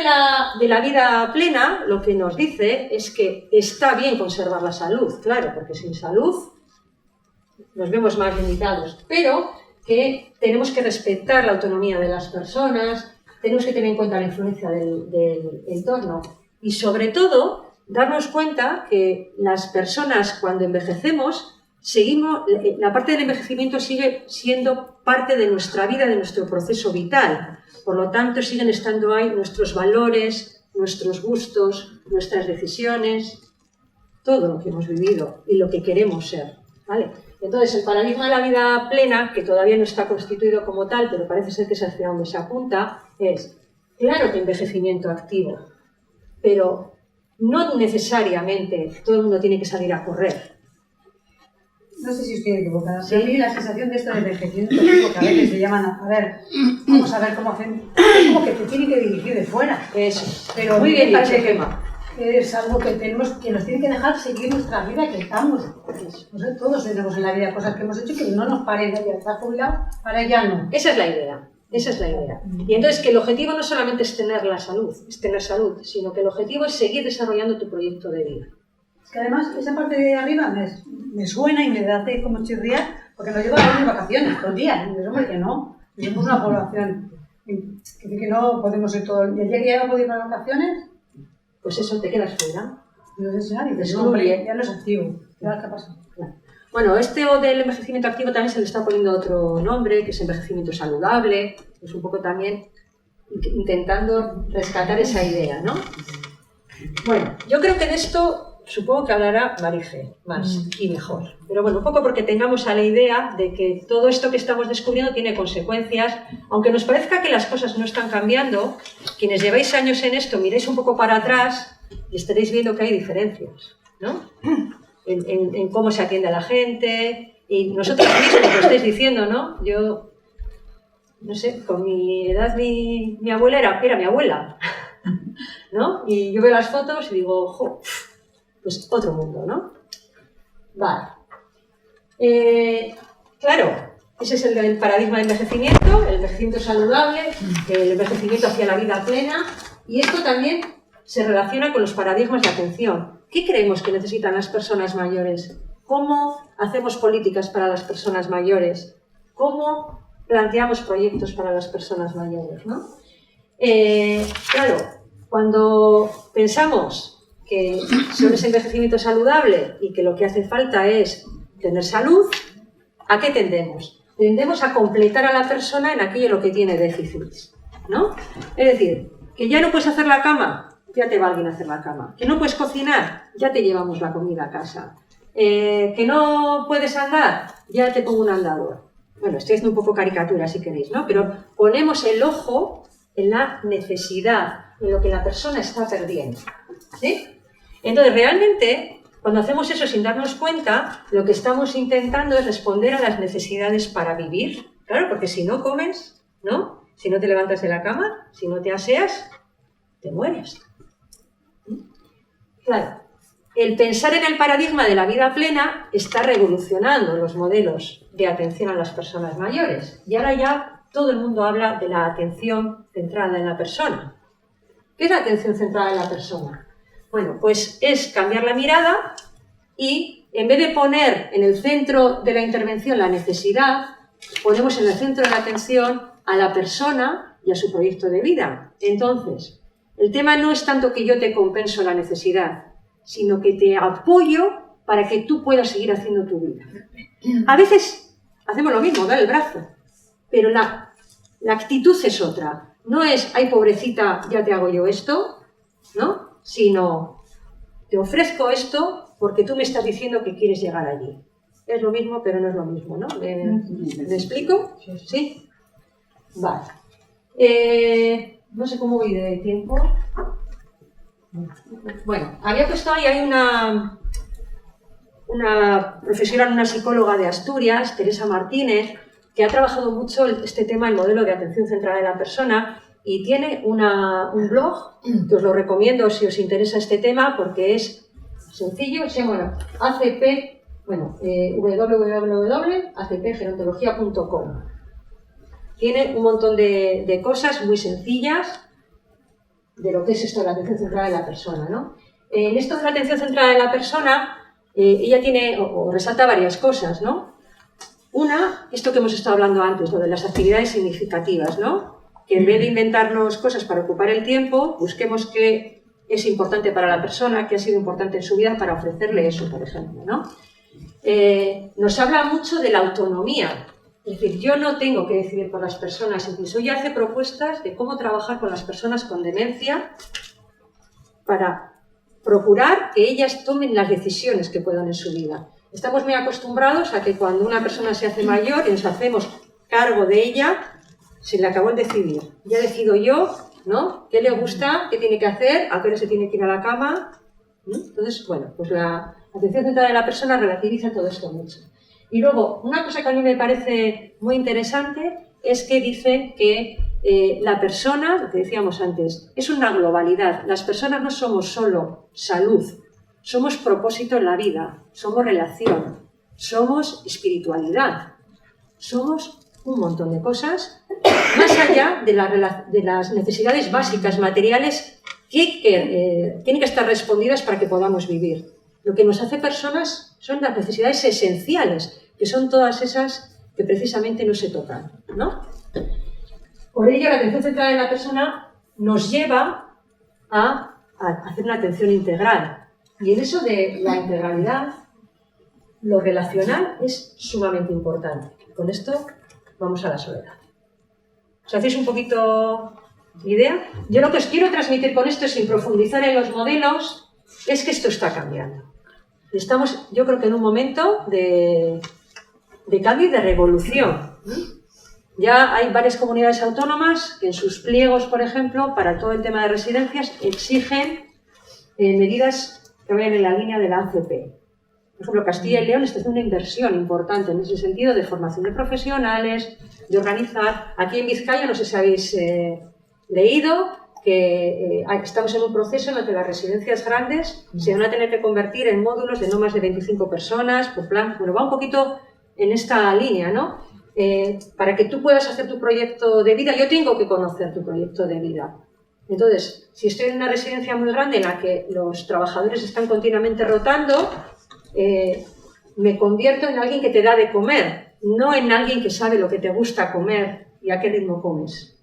de la vida plena, lo que nos dice es que está bien conservar la salud, claro, porque sin salud nos vemos más limitados, pero que tenemos que respetar la autonomía de las personas, tenemos que tener en cuenta la influencia del entorno y sobre todo darnos cuenta que las personas cuando envejecemos la parte del envejecimiento sigue siendo parte de nuestra vida, de nuestro proceso vital, por lo tanto siguen estando ahí nuestros valores, nuestros gustos, nuestras decisiones, todo lo que hemos vivido y lo que queremos ser, ¿vale? Entonces, el paradigma de la vida plena, que todavía no está constituido como tal, pero parece ser que es hacia donde se apunta, es, claro que envejecimiento activo, pero no necesariamente todo el mundo tiene que salir a correr. No sé si estoy equivocada. ¿Sí? A mí la sensación de esto de envejecimiento activo, que a veces se llaman, vamos a ver cómo hacen, es como que te tiene que dirigir de fuera. Eso. Pero muy bien dicho, Gemma. Es algo que nos tiene que dejar seguir nuestra vida, que estamos. Todos tenemos en la vida cosas que hemos hecho que no nos parecen, ya está jubilado, ahora ya no. Esa es la idea. Y entonces que el objetivo no solamente es tener la salud, sino que el objetivo es seguir desarrollando tu proyecto de vida. Es que además esa parte de arriba me suena y me hace como chirriar, porque nos lleva a las vacaciones todo el día. Y hombre, que no, somos una población que no podemos ser todo el día. El día que ya no podemos ir a las vacaciones, pues eso, te quedas fuera. No es nadie, te excluye, ya no es activo. ¿Qué pasa? Claro. Bueno, del envejecimiento activo también se le está poniendo otro nombre, que es envejecimiento saludable. Es un poco también intentando rescatar esa idea, ¿no? Bueno, yo creo que de esto supongo que hablará Marije más y mejor. Pero bueno, un poco porque tengamos a la idea de que todo esto que estamos descubriendo tiene consecuencias. Aunque nos parezca que las cosas no están cambiando, quienes lleváis años en esto, miréis un poco para atrás y estaréis viendo que hay diferencias, ¿no? En cómo se atiende a la gente y nosotros mismos lo estáis diciendo, ¿no? Yo, no sé, con mi edad mi abuela era mi abuela, ¿no? Y yo veo las fotos y digo, jo, pues otro mundo, ¿no? Vale. Claro, ese es el paradigma del envejecimiento, el envejecimiento saludable, el envejecimiento hacia la vida plena, y esto también se relaciona con los paradigmas de atención. ¿Qué creemos que necesitan las personas mayores? ¿Cómo hacemos políticas para las personas mayores? ¿Cómo planteamos proyectos para las personas mayores, ¿no? Claro, cuando pensamos que solo es envejecimiento saludable y que lo que hace falta es tener salud, ¿a qué tendemos? Tendemos a completar a la persona en aquello en lo que tiene déficits, ¿no? Es decir, que ya no puedes hacer la cama, ya te va alguien a hacer la cama. Que no puedes cocinar, ya te llevamos la comida a casa. Que no puedes andar, ya te pongo un andador. bueno, estoy haciendo un poco caricatura si queréis, ¿no? Pero ponemos el ojo en la necesidad, en lo que la persona está perdiendo, ¿sí? Entonces, realmente, cuando hacemos eso sin darnos cuenta, lo que estamos intentando es responder a las necesidades para vivir. Claro, porque si no comes, ¿no? Si no te levantas de la cama, si no te aseas, te mueres. Claro, el pensar en el paradigma de la vida plena está revolucionando los modelos de atención a las personas mayores. Y ahora ya todo el mundo habla de la atención centrada en la persona. ¿Qué es la atención centrada en la persona? Bueno, pues es cambiar la mirada y en vez de poner en el centro de la intervención la necesidad, ponemos en el centro de la atención a la persona y a su proyecto de vida. Entonces, el tema no es tanto que yo te compenso la necesidad, sino que te apoyo para que tú puedas seguir haciendo tu vida. A veces hacemos lo mismo, dar el brazo, pero la actitud es otra. No es, ay pobrecita, ya te hago yo esto, ¿no? Sino, te ofrezco esto porque tú me estás diciendo que quieres llegar allí. Es lo mismo, pero no es lo mismo, ¿no? ¿Me explico? ¿Sí? Vale. No sé cómo voy de tiempo. Bueno, había puesto ahí, hay una profesional, una psicóloga de Asturias, Teresa Martínez, que ha trabajado mucho este tema, el modelo de atención centrada en la persona, y tiene un blog que os lo recomiendo si os interesa este tema, porque es sencillo, se llama www.acpgerontología.com. Tiene un montón de cosas muy sencillas de lo que es esto de la atención centrada en la persona, ¿no? En esto de la atención centrada en la persona, ella tiene o resalta varias cosas, ¿no? Una, esto que hemos estado hablando antes, lo de las actividades significativas, ¿no? Que en vez de inventarnos cosas para ocupar el tiempo, busquemos qué es importante para la persona, qué ha sido importante en su vida para ofrecerle eso, por ejemplo, ¿no? Nos habla mucho de la autonomía. Es decir, yo no tengo que decidir por las personas, incluso ella hace propuestas de cómo trabajar con las personas con demencia para procurar que ellas tomen las decisiones que puedan en su vida. Estamos muy acostumbrados a que cuando una persona se hace mayor y nos hacemos cargo de ella, se le acabó el decidir. Ya decido yo, ¿no? ¿Qué le gusta? ¿Qué tiene que hacer? ¿A qué hora se tiene que ir a la cama? Entonces, bueno, pues la atención centrada en la persona relativiza todo esto mucho. Y luego, una cosa que a mí me parece muy interesante es que dicen que la persona, lo que decíamos antes, es una globalidad. Las personas no somos solo salud, somos propósito en la vida, somos relación, somos espiritualidad, somos un montón de cosas, más allá de las necesidades básicas, materiales, que tienen que estar respondidas para que podamos vivir. Lo que nos hace personas son las necesidades esenciales, que son todas esas que precisamente no se tocan, ¿no? Por ello, la atención centrada en la persona nos lleva a hacer una atención integral. Y en eso de la integralidad, lo relacional es sumamente importante. Con esto vamos a la soledad. ¿Os hacéis un poquito idea? Yo lo que os quiero transmitir con esto, sin profundizar en los modelos, es que esto está cambiando. Estamos, yo creo que en un momento de cambio y de revolución. Ya hay varias comunidades autónomas que en sus pliegos, por ejemplo, para todo el tema de residencias, exigen medidas que vayan en la línea de la ACP. Por ejemplo, Castilla y León está haciendo una inversión importante en ese sentido de formación de profesionales, de organizar. Aquí en Vizcaya, no sé si habéis leído, que estamos en un proceso en el que las residencias grandes se van a tener que convertir en módulos de no más de 25 personas, por plan, bueno, va un poquito en esta línea, ¿no? Para que tú puedas hacer tu proyecto de vida, yo tengo que conocer tu proyecto de vida. Entonces, si estoy en una residencia muy grande en la que los trabajadores están continuamente rotando, me convierto en alguien que te da de comer, no en alguien que sabe lo que te gusta comer y a qué ritmo comes,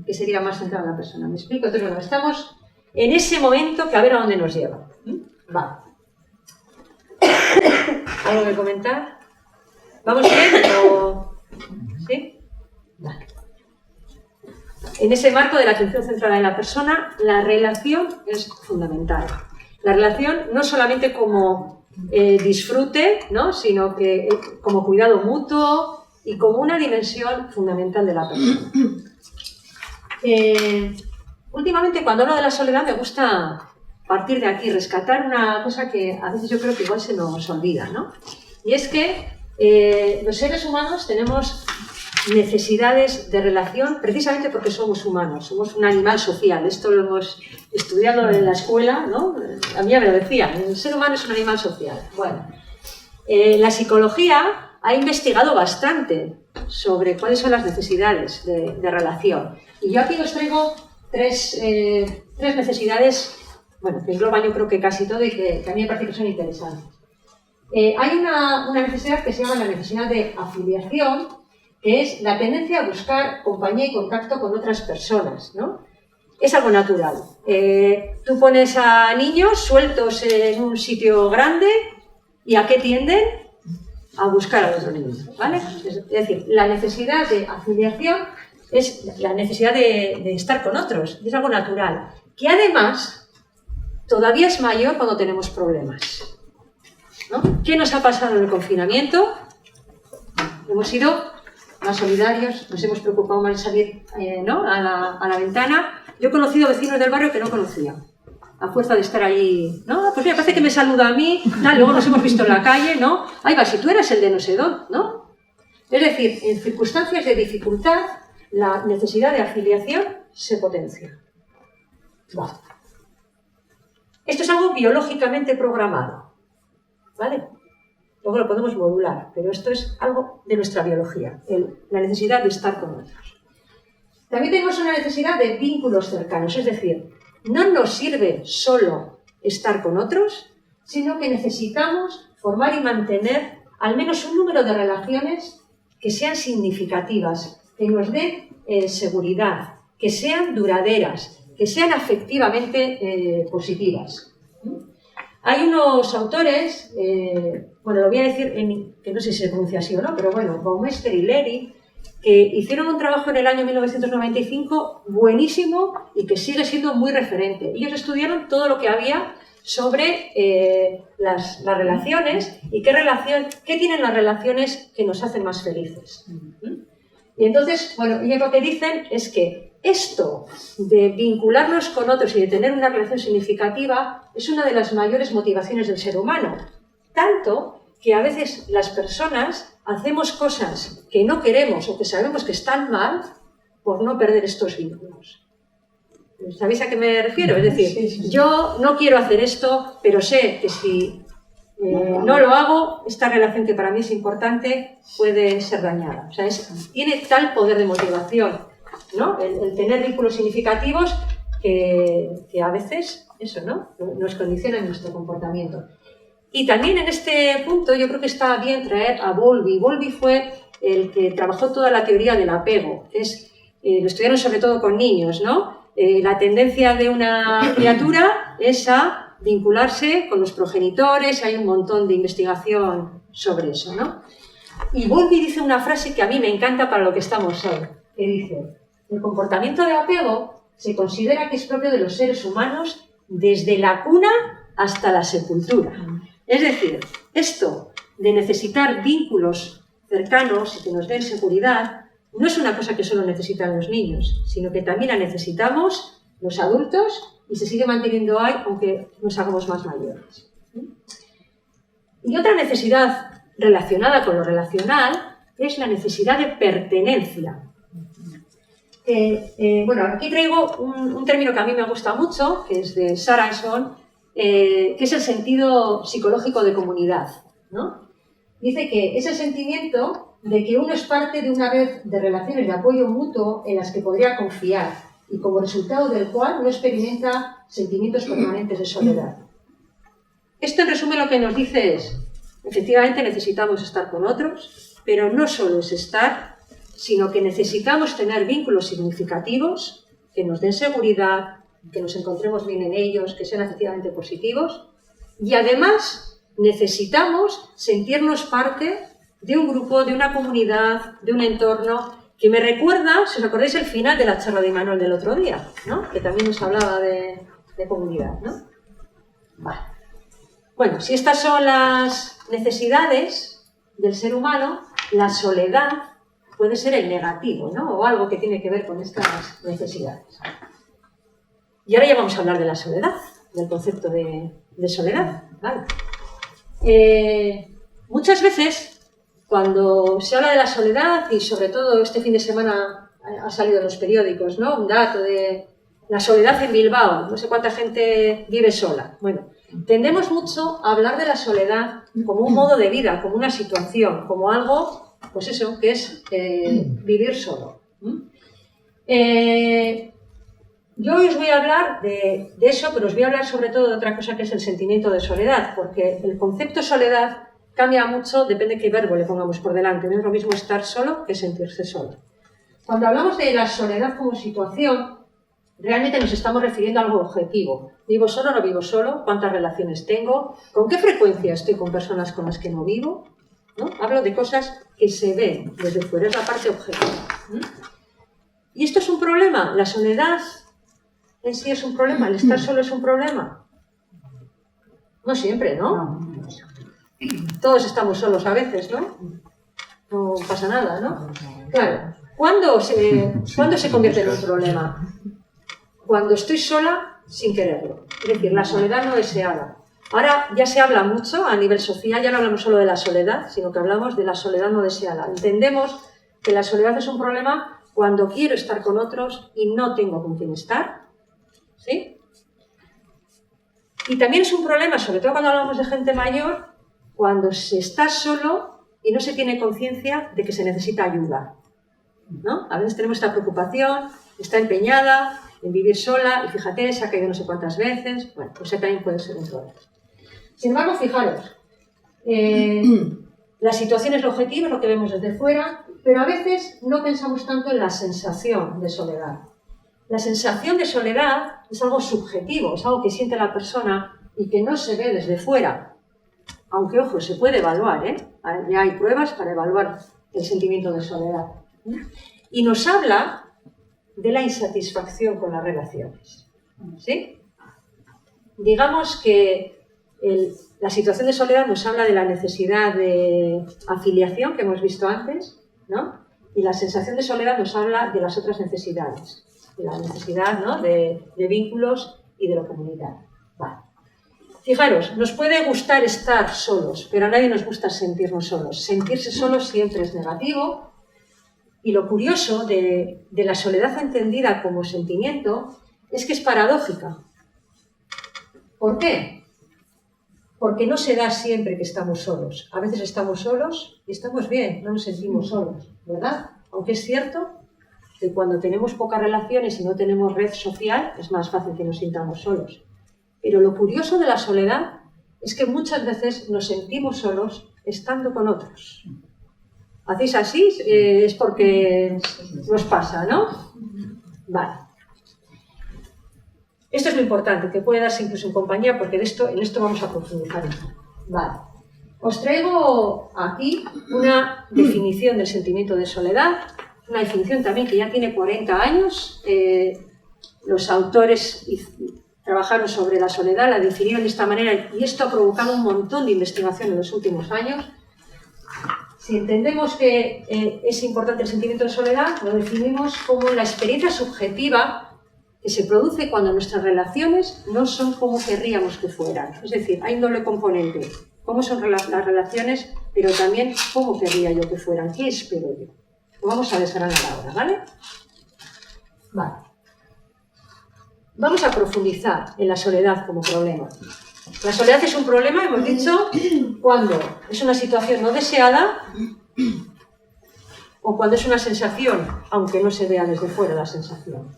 que sería más centrado en la persona. ¿Me explico? Entonces, bueno, estamos en ese momento que a ver a dónde nos lleva. Vale. ¿Algo que comentar? ¿Vamos bien o...? ¿Sí? Vale. En ese marco de la atención centrada en la persona, la relación es fundamental. La relación no solamente como disfrute, ¿no? Sino que como cuidado mutuo, y como una dimensión fundamental de la persona. Últimamente, cuando hablo de la soledad, me gusta partir de aquí, rescatar una cosa que a veces yo creo que igual se nos olvida, ¿no? Y es que los seres humanos tenemos necesidades de relación precisamente porque somos humanos, somos un animal social. Esto lo hemos estudiado en la escuela, ¿no? A mí ya me lo decían, el ser humano es un animal social. Bueno, la psicología ha investigado bastante sobre cuáles son las necesidades de relación. Y yo aquí os traigo tres necesidades, bueno, que engloban yo creo que casi todo y que a mí me parece que son interesantes. Hay una necesidad que se llama la necesidad de afiliación, que es la tendencia a buscar compañía y contacto con otras personas, ¿no? Es algo natural. Tú pones a niños sueltos en un sitio grande y ¿a qué tienden? A buscar a otro niño, ¿vale? Es decir, la necesidad de afiliación es la necesidad de estar con otros, es algo natural, que además todavía es mayor cuando tenemos problemas, ¿no? ¿Qué nos ha pasado en el confinamiento? Hemos sido más solidarios, nos hemos preocupado más de salir ¿no? a la ventana. Yo he conocido vecinos del barrio que no conocía, a fuerza de estar ahí, ¿no? Pues mira, parece que me saluda a mí, tal, luego nos hemos visto en la calle, ¿no? Ahí va, si tú eres el de no sé dónde, ¿no? Es decir, en circunstancias de dificultad, la necesidad de afiliación se potencia. Wow. Esto es algo biológicamente programado, ¿vale? Luego lo podemos modular, pero esto es algo de nuestra biología, la necesidad de estar con otros. También tenemos una necesidad de vínculos cercanos, es decir, no nos sirve solo estar con otros, sino que necesitamos formar y mantener al menos un número de relaciones que sean significativas, que nos den seguridad, que sean duraderas, que sean afectivamente positivas. Hay unos autores, bueno, lo voy a decir, que no sé si se pronuncia así o no, pero bueno, Baumeister y Lehrig, que hicieron un trabajo en el año 1995 buenísimo y que sigue siendo muy referente. Ellos estudiaron todo lo que había sobre las relaciones y qué tienen las relaciones que nos hacen más felices. Y entonces, bueno, ellos lo que dicen es que esto de vincularnos con otros y de tener una relación significativa es una de las mayores motivaciones del ser humano. Tanto que a veces las personas hacemos cosas que no queremos o que sabemos que están mal por no perder estos vínculos. ¿Sabéis a qué me refiero? Es decir, yo no quiero hacer esto, pero sé que si no lo hago, esta relación que para mí es importante puede ser dañada. O sea, tiene tal poder de motivación, ¿no? El tener vínculos significativos que a veces eso, ¿no? Nos condiciona en nuestro comportamiento. Y también en este punto yo creo que está bien traer a Bowlby. Bowlby fue el que trabajó toda la teoría del apego. Lo estudiaron sobre todo con niños, ¿no? La tendencia de una criatura es a vincularse con los progenitores, hay un montón de investigación sobre eso, ¿no? Y Bowlby dice una frase que a mí me encanta para lo que estamos hoy, que dice: el comportamiento de apego se considera que es propio de los seres humanos desde la cuna hasta la sepultura. Es decir, esto de necesitar vínculos cercanos y que nos den seguridad no es una cosa que solo necesitan los niños, sino que también la necesitamos los adultos y se sigue manteniendo ahí aunque nos hagamos más mayores. Y otra necesidad relacionada con lo relacional es la necesidad de pertenencia. Bueno, aquí traigo un término que a mí me gusta mucho, que es de Saranson, que es el sentido psicológico de comunidad, ¿no? Dice que es el sentimiento de que uno es parte de una red de relaciones de apoyo mutuo en las que podría confiar y como resultado del cual no experimenta sentimientos permanentes de soledad. Esto en resumen lo que nos dice es, efectivamente necesitamos estar con otros, pero no solo es estar, sino que necesitamos tener vínculos significativos que nos den seguridad, que nos encontremos bien en ellos, que sean efectivamente positivos, y además necesitamos sentirnos parte de un grupo, de una comunidad, de un entorno, que me recuerda, si os acordáis, el final de la charla de Imanol del otro día, ¿no? Que también nos hablaba de comunidad, ¿no? Vale. Bueno, si estas son las necesidades del ser humano, la soledad puede ser el negativo, ¿no? O algo que tiene que ver con estas necesidades. Y ahora ya vamos a hablar de la soledad, del concepto de soledad, ¿vale? Muchas veces, cuando se habla de la soledad, y sobre todo este fin de semana ha salido en los periódicos, ¿no? Un dato de la soledad en Bilbao, no sé cuánta gente vive sola. Bueno, tendemos mucho a hablar de la soledad como un modo de vida, como una situación, como algo, pues eso, que es vivir solo. Yo hoy os voy a hablar de eso, pero os voy a hablar sobre todo de otra cosa que es el sentimiento de soledad, porque el concepto soledad cambia mucho, depende de qué verbo le pongamos por delante. No es lo mismo estar solo que sentirse solo. Cuando hablamos de la soledad como situación, realmente nos estamos refiriendo a algo objetivo. ¿Vivo solo o no vivo solo? ¿Cuántas relaciones tengo? ¿Con qué frecuencia estoy con personas con las que no vivo? ¿No? Hablo de cosas que se ven desde fuera, es la parte objetiva. ¿Y esto es un problema? ¿La soledad en sí es un problema? ¿El estar solo es un problema? No siempre, ¿no? Todos estamos solos a veces, ¿no? No pasa nada, ¿no? Claro. ¿Cuándo se convierte en un problema? Cuando estoy sola sin quererlo. Es decir, la soledad no deseada. Ahora ya se habla mucho a nivel social, ya no hablamos solo de la soledad, sino que hablamos de la soledad no deseada. Entendemos que la soledad es un problema cuando quiero estar con otros y no tengo con quién estar. ¿Sí? Y también es un problema, sobre todo cuando hablamos de gente mayor, cuando se está solo y no se tiene conciencia de que se necesita ayuda, ¿no? A veces tenemos esta preocupación, está empeñada en vivir sola y fíjate, se ha caído no sé cuántas veces. Bueno, pues ese también puede ser un problema. Sin embargo, fijaros, la situación es lo objetivo, es lo que vemos desde fuera, pero a veces no pensamos tanto en la sensación de soledad. La sensación de soledad es algo subjetivo, es algo que siente la persona y que no se ve desde fuera. Aunque, ojo, se puede evaluar, ¿eh? Ya hay pruebas para evaluar el sentimiento de soledad. Y nos habla de la insatisfacción con las relaciones. ¿Sí? Digamos que la situación de soledad nos habla de la necesidad de afiliación que hemos visto antes, ¿no? Y la sensación de soledad nos habla de las otras necesidades, de la necesidad, ¿no? de vínculos y de lo comunitario. Vale. Fijaros, nos puede gustar estar solos, pero a nadie nos gusta sentirnos solos. Sentirse solos siempre es negativo. Y lo curioso de la soledad entendida como sentimiento es que es paradójica. ¿Por qué? Porque no se da siempre que estamos solos. A veces estamos solos y estamos bien, no nos sentimos solos, ¿verdad? Aunque es cierto que cuando tenemos pocas relaciones y no tenemos red social, es más fácil que nos sintamos solos. Pero lo curioso de la soledad es que muchas veces nos sentimos solos estando con otros. ¿Hacéis así? Es porque nos pasa, ¿no? Vale. Esto es lo importante, que puede darse incluso en compañía, porque en esto vamos a profundizar un poco. Vale. Os traigo aquí una definición del sentimiento de soledad, una definición también que ya tiene 40 años. Los autores trabajaron sobre la soledad, la definieron de esta manera y esto ha provocado un montón de investigación en los últimos años. Si entendemos que es importante el sentimiento de soledad, lo definimos como la experiencia subjetiva que se produce cuando nuestras relaciones no son como querríamos que fueran. Es decir, hay un doble componente. Cómo son las relaciones, pero también cómo querría yo que fueran. ¿Qué espero yo? Lo vamos a desgranar ahora, ¿vale? Vale. Vamos a profundizar en la soledad como problema. La soledad es un problema, hemos dicho, cuando es una situación no deseada o cuando es una sensación, aunque no se vea desde fuera la sensación.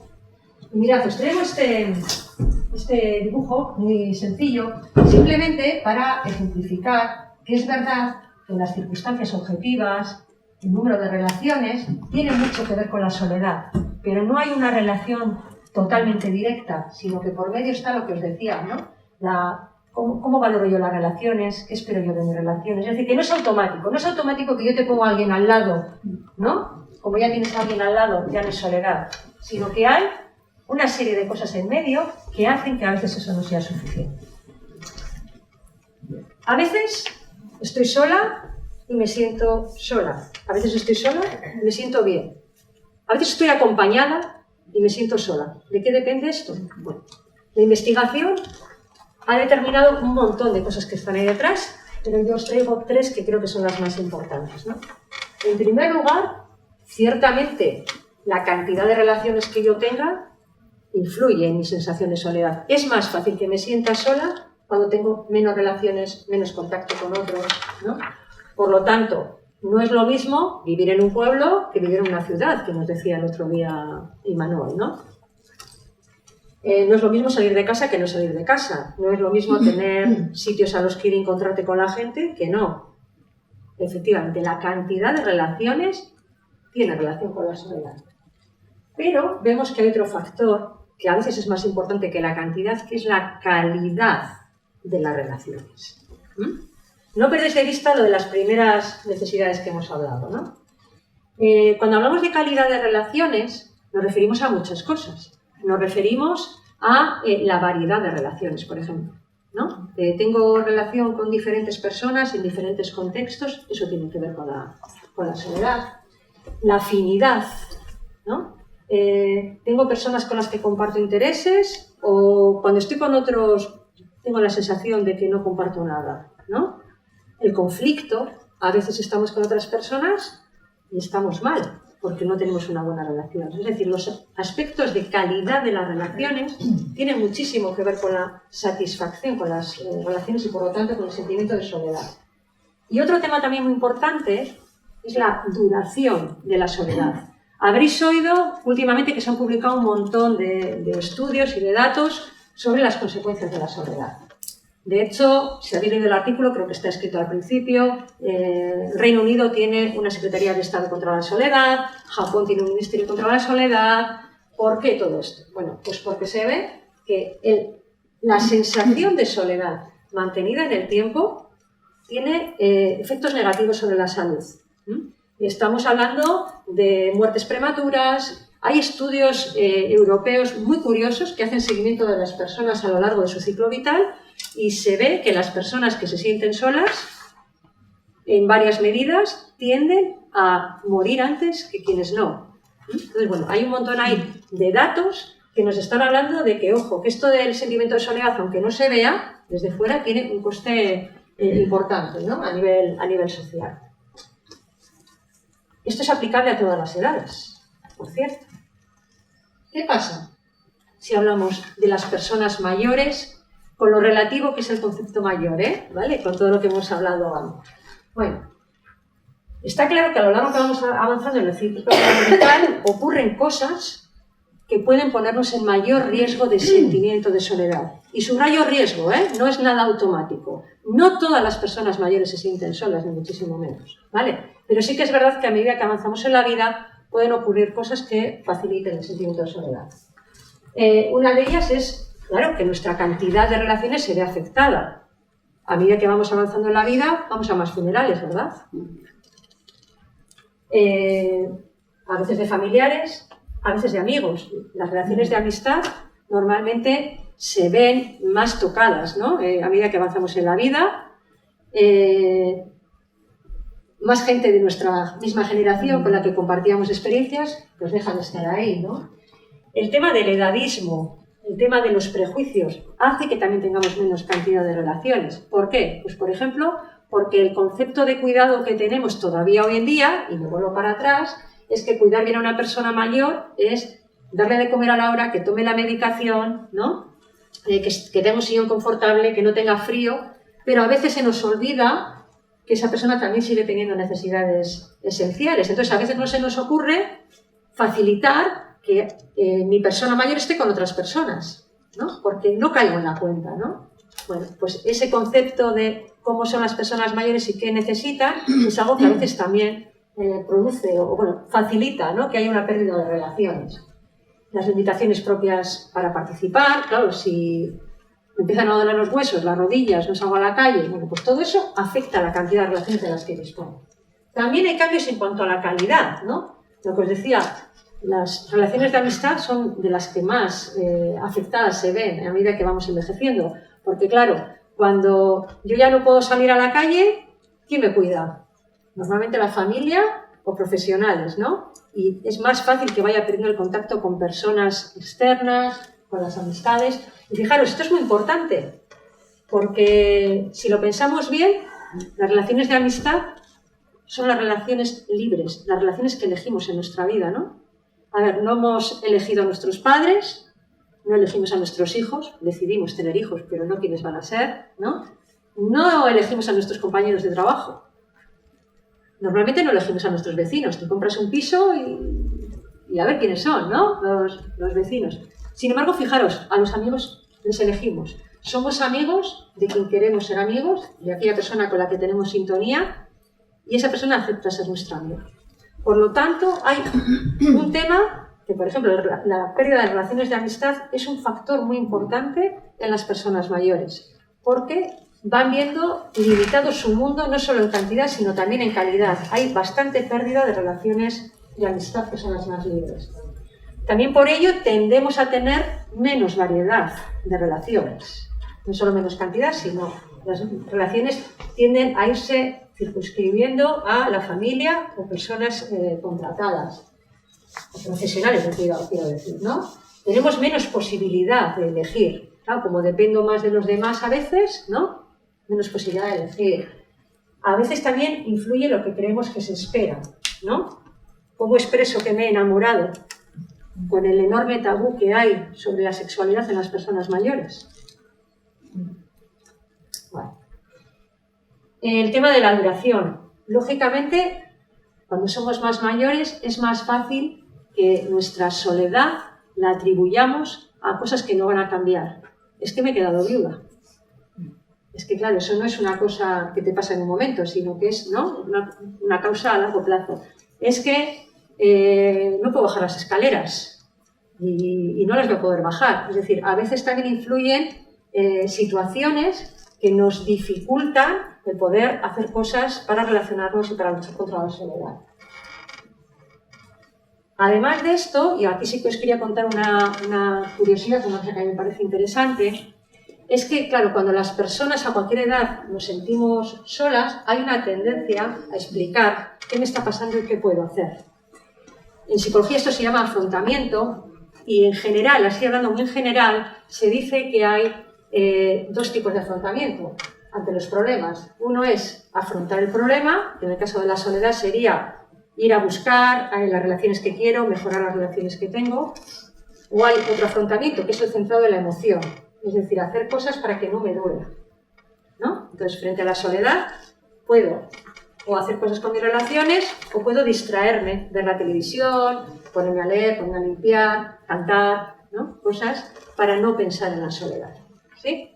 Y mirad, os traigo este dibujo muy sencillo, simplemente para ejemplificar que es verdad que las circunstancias objetivas, el número de relaciones, tiene mucho que ver con la soledad, pero no hay una relación totalmente directa, sino que por medio está lo que os decía, ¿no? ¿Cómo valoro yo las relaciones? ¿Qué espero yo de mis relaciones? Es decir, que no es automático que yo te pongo a alguien al lado, ¿no? Como ya tienes a alguien al lado, ya no es soledad, sino que hay una serie de cosas en medio que hacen que a veces eso no sea suficiente. A veces estoy sola y me siento sola. A veces estoy sola y me siento bien. A veces estoy acompañada y me siento sola. ¿De qué depende esto? Bueno, la investigación ha determinado un montón de cosas que están ahí detrás, pero yo os traigo 3 que creo que son las más importantes, ¿no? En primer lugar, ciertamente la cantidad de relaciones que yo tenga influye en mi sensación de soledad. Es más fácil que me sienta sola cuando tengo menos relaciones, menos contacto con otros, ¿no? Por lo tanto, no es lo mismo vivir en un pueblo que vivir en una ciudad, que nos decía el otro día Imanol, ¿no? No es lo mismo salir de casa que no salir de casa. No es lo mismo tener sitios a los que ir y encontrarte con la gente que no. Efectivamente, la cantidad de relaciones tiene relación con la soledad. Pero vemos que hay otro factor que a veces es más importante que la cantidad, que es la calidad de las relaciones. No perdéis de vista lo de las primeras necesidades que hemos hablado, ¿no? Cuando hablamos de calidad de relaciones, nos referimos a muchas cosas. Nos referimos a la variedad de relaciones, por ejemplo, ¿no? Tengo relación con diferentes personas en diferentes contextos, eso tiene que ver con la soledad. La afinidad, ¿no? Tengo personas con las que comparto intereses o cuando estoy con otros tengo la sensación de que no comparto nada, ¿no? El conflicto, a veces estamos con otras personas y estamos mal porque no tenemos una buena relación. Es decir, los aspectos de calidad de las relaciones tienen muchísimo que ver con la satisfacción con las relaciones y por lo tanto con el sentimiento de soledad. Y otro tema también muy importante es la duración de la soledad. Habréis oído últimamente que se han publicado un montón de estudios y de datos sobre las consecuencias de la soledad. De hecho, si habéis leído el artículo, creo que está escrito al principio, el Reino Unido tiene una Secretaría de Estado contra la Soledad, Japón tiene un Ministerio contra la Soledad. ¿Por qué todo esto? Bueno, pues porque se ve que la sensación de soledad mantenida en el tiempo tiene efectos negativos sobre la salud. Estamos hablando de muertes prematuras. Hay estudios europeos muy curiosos que hacen seguimiento de las personas a lo largo de su ciclo vital y se ve que las personas que se sienten solas, en varias medidas, tienden a morir antes que quienes no. Entonces, bueno, hay un montón ahí de datos que nos están hablando de que, ojo, que esto del sentimiento de soledad, aunque no se vea, desde fuera tiene un coste importante, ¿no? a nivel social. Esto es aplicable a todas las edades, por cierto. ¿Qué pasa si hablamos de las personas mayores con lo relativo que es el concepto mayor, ¿vale? Con todo lo que hemos hablado antes? Bueno, está claro que a lo largo que vamos avanzando en el ciclo vital ocurren cosas que pueden ponernos en mayor riesgo de sentimiento de soledad. Y subrayo riesgo, no es nada automático. No todas las personas mayores se sienten solas, ni muchísimo menos, ¿vale? Pero sí que es verdad que a medida que avanzamos en la vida pueden ocurrir cosas que faciliten el sentimiento de soledad. Una de ellas es, claro, que nuestra cantidad de relaciones se ve afectada. A medida que vamos avanzando en la vida, vamos a más funerales, ¿verdad? A veces de familiares, a veces de amigos. Las relaciones de amistad normalmente se ven más tocadas, ¿no? A medida que avanzamos en la vida. Más gente de nuestra misma generación con la que compartíamos experiencias, pues dejan de estar ahí, ¿no? El tema del edadismo, el tema de los prejuicios, hace que también tengamos menos cantidad de relaciones. ¿Por qué? Pues, por ejemplo, porque el concepto de cuidado que tenemos todavía hoy en día, y me vuelvo para atrás, es que cuidar bien a una persona mayor es darle de comer a la hora, que tome la medicación, ¿no? Que tenga un sillón confortable, que no tenga frío, pero a veces se nos olvida que esa persona también sigue teniendo necesidades esenciales. Entonces, a veces no se nos ocurre facilitar que mi persona mayor esté con otras personas, ¿no? Porque no caigo en la cuenta, ¿no? Bueno, pues ese concepto de cómo son las personas mayores y qué necesitan es algo que a veces también produce o bueno, facilita, ¿no? Que haya una pérdida de relaciones. Las limitaciones propias para participar, claro, si me empiezan a doler los huesos, las rodillas, no salgo a la calle, bueno, pues todo eso afecta a la cantidad de relaciones de las que dispongo. También hay cambios en cuanto a la calidad, ¿no? Lo que os decía, las relaciones de amistad son de las que más afectadas se ven a medida que vamos envejeciendo. Porque claro, cuando yo ya no puedo salir a la calle, ¿quién me cuida? Normalmente la familia o profesionales, ¿no? Y es más fácil que vaya perdiendo el contacto con personas externas, con las amistades. Y fijaros, esto es muy importante, porque si lo pensamos bien, las relaciones de amistad son las relaciones libres, las relaciones que elegimos en nuestra vida, ¿no? A ver, no hemos elegido a nuestros padres, no elegimos a nuestros hijos, decidimos tener hijos, pero no quiénes van a ser, ¿no? No elegimos a nuestros compañeros de trabajo. Normalmente no elegimos a nuestros vecinos. Te compras un piso y a ver quiénes son, ¿no? Los vecinos. Sin embargo, fijaros, a los amigos les elegimos. Somos amigos de quien queremos ser amigos, de aquella persona con la que tenemos sintonía, y esa persona acepta ser nuestra amiga. Por lo tanto, hay un tema que, por ejemplo, la pérdida de relaciones de amistad es un factor muy importante en las personas mayores, porque van viendo limitado su mundo no solo en cantidad, sino también en calidad. Hay bastante pérdida de relaciones de amistad que son las más libres. También por ello tendemos a tener menos variedad de relaciones. No solo menos cantidad, sino las relaciones tienden a irse circunscribiendo a la familia o personas contratadas, o profesionales, quiero decir, ¿no? Tenemos menos posibilidad de elegir, ¿no? Como dependo más de los demás a veces, ¿no? Menos posibilidad de elegir. A veces también influye lo que creemos que se espera, ¿no? ¿Cómo expreso que me he enamorado? Con el enorme tabú que hay sobre la sexualidad en las personas mayores. Bueno. El tema de la duración. Lógicamente, cuando somos más mayores, es más fácil que nuestra soledad la atribuyamos a cosas que no van a cambiar. Es que me he quedado viuda. Es que, claro, eso no es una cosa que te pasa en un momento, sino que es, ¿no? una causa a largo plazo. Es que no puedo bajar las escaleras y no las voy a poder bajar. Es decir, a veces también influyen situaciones que nos dificultan el poder hacer cosas para relacionarnos y para luchar contra la soledad. Además de esto, y aquí sí que os quería contar una curiosidad, una cosa que a mí me parece interesante, es que, claro, cuando las personas a cualquier edad nos sentimos solas, hay una tendencia a explicar qué me está pasando y qué puedo hacer. En psicología esto se llama afrontamiento y en general, así hablando muy en general, se dice que hay dos tipos de afrontamiento ante los problemas. Uno es afrontar el problema, que en el caso de la soledad sería ir a buscar las relaciones que quiero, mejorar las relaciones que tengo, o hay otro afrontamiento, que es el centrado en la emoción, es decir, hacer cosas para que no me duela, ¿no? Entonces, frente a la soledad, puedo o hacer cosas con mis relaciones, o puedo distraerme, ver la televisión, ponerme a leer, ponerme a limpiar, cantar, ¿no? Cosas para no pensar en la soledad, ¿sí?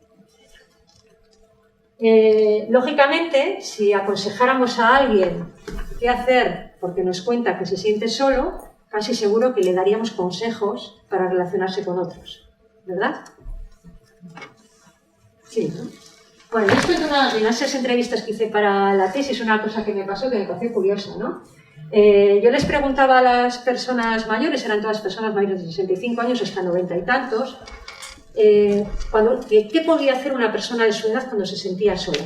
Lógicamente, si aconsejáramos a alguien qué hacer porque nos cuenta que se siente solo, casi seguro que le daríamos consejos para relacionarse con otros, ¿verdad? Sí, ¿no? Bueno, yo os cuento en esas entrevistas que hice para la tesis una cosa que me pasó que me pareció curiosa, ¿no? Yo les preguntaba a las personas mayores, eran todas personas mayores de 65 años hasta 90 y tantos, ¿qué podía hacer una persona de su edad cuando se sentía sola?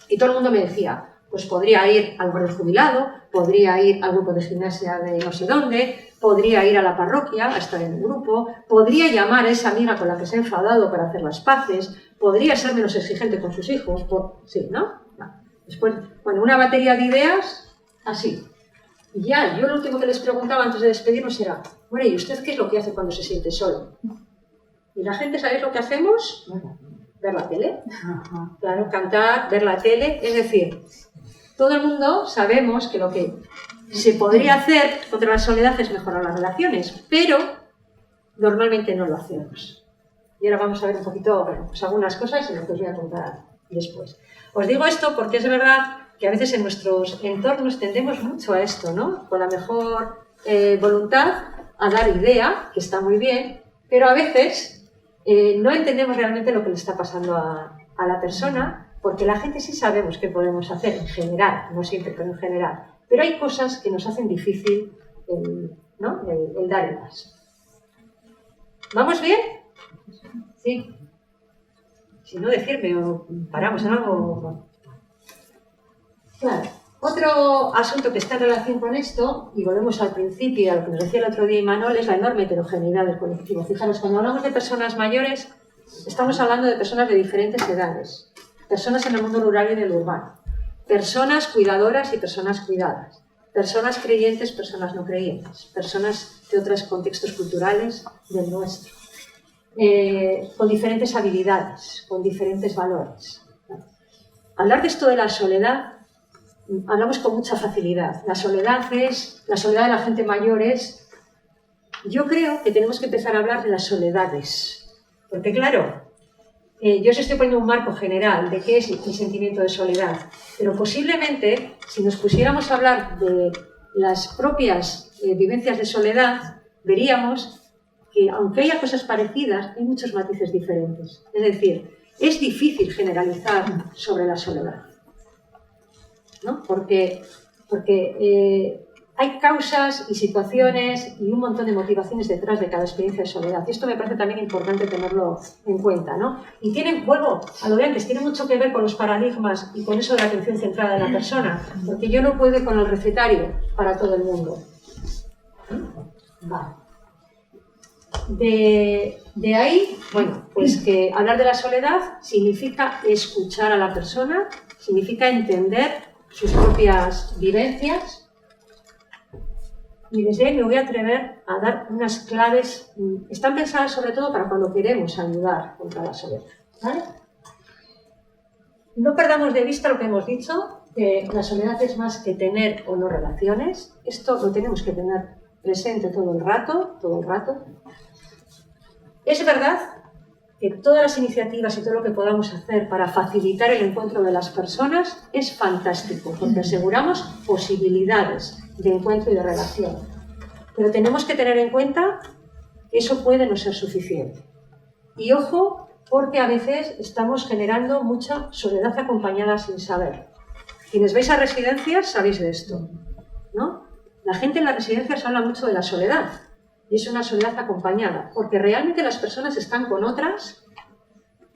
Y todo el mundo me decía, pues podría ir al barrio jubilado, podría ir al grupo de gimnasia de no sé dónde, podría ir a la parroquia a estar en un grupo, podría llamar a esa amiga con la que se ha enfadado para hacer las paces, podría ser menos exigente con sus hijos, sí, ¿no? Después, bueno, una batería de ideas así. Y ya, yo lo último que les preguntaba antes de despedirnos era, bueno, ¿y usted qué es lo que hace cuando se siente solo? Y la gente, ¿sabéis lo que hacemos? Ver la tele. Claro, cantar, ver la tele. Es decir, todo el mundo sabemos que lo que se podría hacer contra la soledad es mejorar las relaciones, pero normalmente no lo hacemos. Y ahora vamos a ver un poquito, bueno, pues algunas cosas en lo que os voy a contar después. Os digo esto porque es verdad que a veces en nuestros entornos tendemos mucho a esto, ¿no? Con la mejor voluntad a dar idea, que está muy bien, pero a veces no entendemos realmente lo que le está pasando a la persona, porque la gente sí sabemos qué podemos hacer en general, no siempre, pero en general. Pero hay cosas que nos hacen difícil ¿no? el dar el paso. ¿Vamos bien? Sí. Si no, decirme o paramos en algo. Claro. Otro asunto que está en relación con esto, y volvemos al principio, a lo que nos decía el otro día Imanol, es la enorme heterogeneidad del colectivo. Fijaros, cuando hablamos de personas mayores, estamos hablando de personas de diferentes edades, personas en el mundo rural y en el urbano, personas cuidadoras y personas cuidadas, personas creyentes, personas no creyentes, personas de otros contextos culturales del nuestro, con diferentes habilidades, con diferentes valores. Hablar de esto de la soledad, hablamos con mucha facilidad. La soledad de la gente mayor es... Yo creo que tenemos que empezar a hablar de las soledades. Porque claro, yo os estoy poniendo un marco general de qué es el sentimiento de soledad. Pero posiblemente, si nos pusiéramos a hablar de las propias vivencias de soledad, veríamos que aunque haya cosas parecidas, hay muchos matices diferentes. Es decir, es difícil generalizar sobre la soledad, ¿no? Porque hay causas y situaciones y un montón de motivaciones detrás de cada experiencia de soledad. Y esto me parece también importante tenerlo en cuenta, ¿no? Y vuelvo a lo de antes, tiene mucho que ver con los paradigmas y con eso de la atención centrada en la persona, porque yo no puedo ir con el recetario para todo el mundo. Vale. De ahí, bueno, pues que hablar de la soledad significa escuchar a la persona, significa entender sus propias vivencias. Y desde ahí me voy a atrever a dar unas claves, están pensadas sobre todo para cuando queremos ayudar contra la soledad, ¿vale? No perdamos de vista lo que hemos dicho, que la soledad es más que tener o no relaciones. Esto lo tenemos que tener presente todo el rato. Es verdad que todas las iniciativas y todo lo que podamos hacer para facilitar el encuentro de las personas es fantástico, porque aseguramos posibilidades de encuentro y de relación. Pero tenemos que tener en cuenta que eso puede no ser suficiente. Y ojo, porque a veces estamos generando mucha soledad acompañada sin saber. Quienes vais a residencias sabéis de esto, ¿no? La gente en las residencias habla mucho de la soledad. Y es una soledad acompañada, porque realmente las personas están con otras,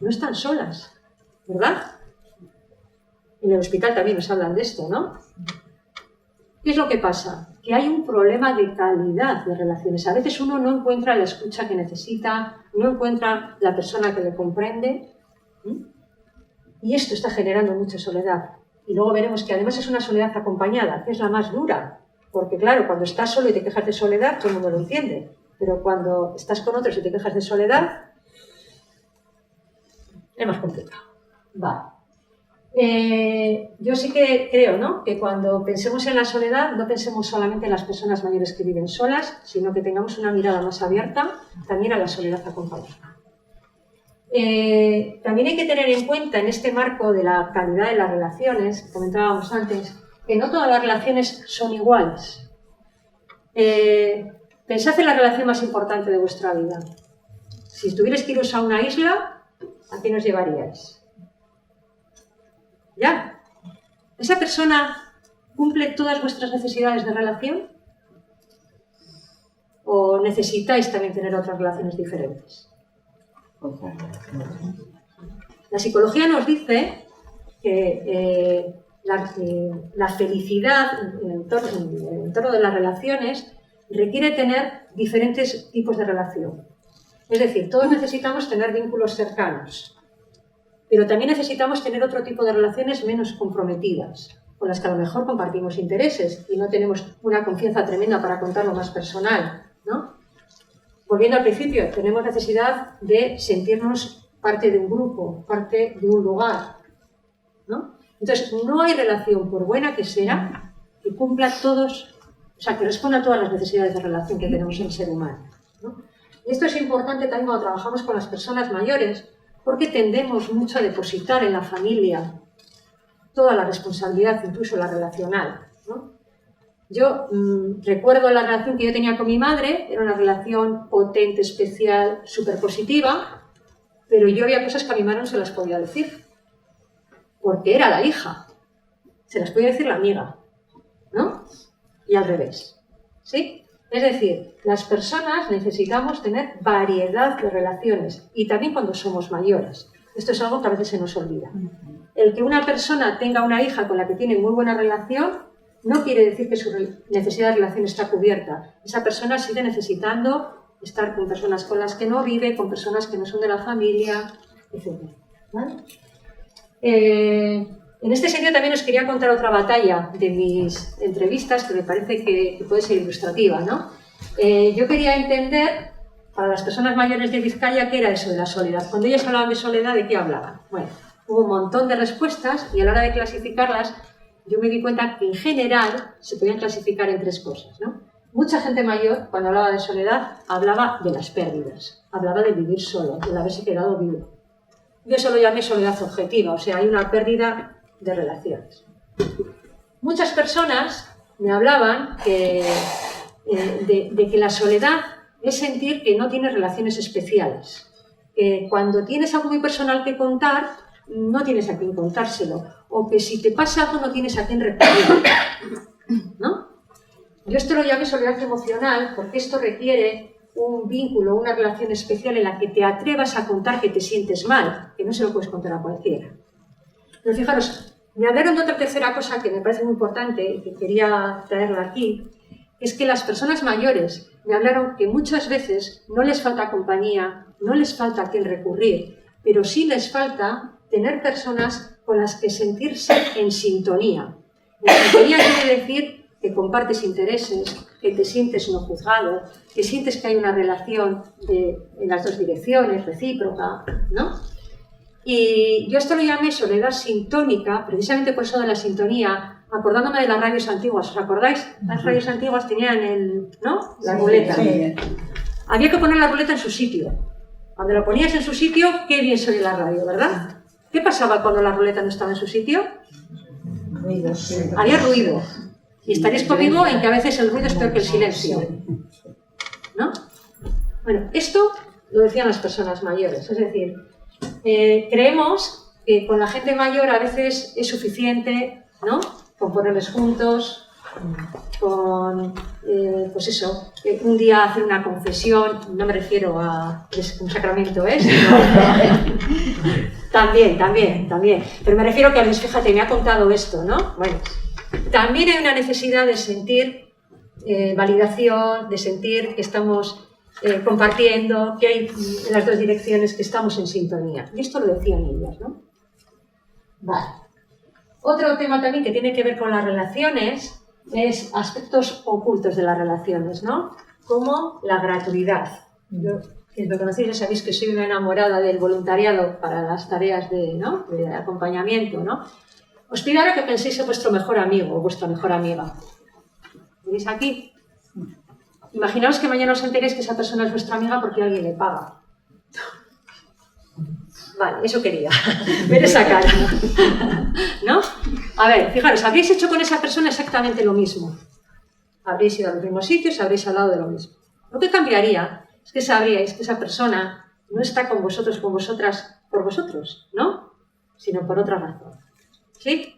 no están solas, ¿verdad? En el hospital también nos hablan de esto, ¿no? ¿Qué es lo que pasa? Que hay un problema de calidad de relaciones. A veces uno no encuentra la escucha que necesita, no encuentra la persona que le comprende, y esto está generando mucha soledad. Y luego veremos que además es una soledad acompañada, que es la más dura. Porque claro, cuando estás solo y te quejas de soledad, todo el mundo lo entiende. Pero cuando estás con otros y te quejas de soledad, es más complicado. Vale. Yo sí que creo, ¿no?, que cuando pensemos en la soledad, no pensemos solamente en las personas mayores que viven solas, sino que tengamos una mirada más abierta también a la soledad acompañada. También hay que tener en cuenta, en este marco de la calidad de las relaciones, que comentábamos antes, que no todas las relaciones son iguales. Pensad en la relación más importante de vuestra vida. Si tuvierais que iros a una isla, ¿a quién os llevaríais? ¿Ya? ¿Esa persona cumple todas vuestras necesidades de relación? ¿O necesitáis también tener otras relaciones diferentes? La psicología nos dice que la felicidad en el entorno de las relaciones requiere tener diferentes tipos de relación. Es decir, todos necesitamos tener vínculos cercanos, pero también necesitamos tener otro tipo de relaciones menos comprometidas, con las que a lo mejor compartimos intereses y no tenemos una confianza tremenda para contar lo más personal, ¿no? Volviendo al principio, tenemos necesidad de sentirnos parte de un grupo, parte de un lugar, ¿no? Entonces, no hay relación, por buena que sea, que cumpla todos, o sea, que responda a todas las necesidades de relación que tenemos en el ser humano, ¿no? Y esto es importante también cuando trabajamos con las personas mayores, porque tendemos mucho a depositar en la familia toda la responsabilidad, incluso la relacional, ¿no? Yo recuerdo la relación que yo tenía con mi madre, era una relación potente, especial, súper positiva, pero yo había cosas que a mi madre no se las podía decir, porque era la hija, se las podía decir la amiga, ¿no? Y al revés, ¿sí? Es decir, las personas necesitamos tener variedad de relaciones, y también cuando somos mayores. Esto es algo que a veces se nos olvida. el que una persona tenga una hija con la que tiene muy buena relación no quiere decir que su necesidad de relación está cubierta. Esa persona sigue necesitando estar con personas con las que no vive, con personas que no son de la familia, etc. ¿Vale? En este sentido también os quería contar otra batalla de mis entrevistas que me parece que puede ser ilustrativa, ¿no? Yo quería entender, para las personas mayores de Vizcaya, qué era eso de la soledad. Cuando ellos hablaban de soledad, ¿de qué hablaban? Bueno, hubo un montón de respuestas y a la hora de clasificarlas, yo me di cuenta que en general se podían clasificar en 3 cosas, ¿no? Mucha gente mayor, cuando hablaba de soledad, hablaba de las pérdidas, hablaba de vivir solo, de haberse quedado vivo. Yo eso lo llamé soledad objetiva, o sea, hay una pérdida de relaciones. Muchas personas me hablaban de que la soledad es sentir que no tienes relaciones especiales, que cuando tienes algo muy personal que contar, no tienes a quién contárselo, o que si te pasa algo no tienes a quién recurrir, ¿no? Yo esto lo llamé soledad emocional porque esto requiere un vínculo, una relación especial en la que te atrevas a contar que te sientes mal, que no se lo puedes contar a cualquiera. Pero fijaros, me hablaron de otra tercera cosa que me parece muy importante y que quería traerla aquí, es que las personas mayores me hablaron que muchas veces no les falta compañía, no les falta a quién recurrir, pero sí les falta tener personas con las que sentirse en sintonía. En sintonía quiere decir que compartes intereses, que te sientes no juzgado, que sientes que hay una relación en las 2 direcciones, recíproca, ¿no? Y yo esto lo llamé soledad sintónica, precisamente por eso de la sintonía, acordándome de las radios antiguas. ¿Os acordáis? Las radios antiguas tenían ¿no? La ruleta. Sí. Había que poner la ruleta en su sitio. Cuando lo ponías en su sitio, qué bien se oye la radio, ¿verdad? ¿Qué pasaba cuando la ruleta no estaba en su sitio? Ruido, sí. Había ruido. Y estaréis conmigo en que a veces el ruido es peor que el silencio, ¿no? Bueno, esto lo decían las personas mayores, es decir, creemos que con la gente mayor a veces es suficiente, ¿no? Con ponerles juntos, con, pues eso, un día hacer una confesión, no me refiero a un sacramento, sino, también, pero me refiero que a mí, fíjate, me ha contado esto, ¿no? Bueno, también hay una necesidad de sentir validación, de sentir que estamos compartiendo, que hay en las 2 direcciones, que estamos en sintonía. Y esto lo decían ellas, ¿no? Vale. Otro tema también que tiene que ver con las relaciones es aspectos ocultos de las relaciones, ¿no? Como la gratuidad. Yo, quienes me conocéis ya sabéis que soy una enamorada del voluntariado para las tareas de acompañamiento, ¿no? Os pido ahora que penséis en vuestro mejor amigo o vuestra mejor amiga. ¿Veis aquí? Imaginaos que mañana os enteréis que esa persona es vuestra amiga porque alguien le paga. Vale, eso quería. Ver esa cara. ¿No? A ver, fijaros, habréis hecho con esa persona exactamente lo mismo. Habréis ido a los mismos sitios, habréis hablado de lo mismo. Lo que cambiaría es que sabríais que esa persona no está con vosotros, con vosotras, por vosotros, ¿no? Sino por otra razón. ¿Sí?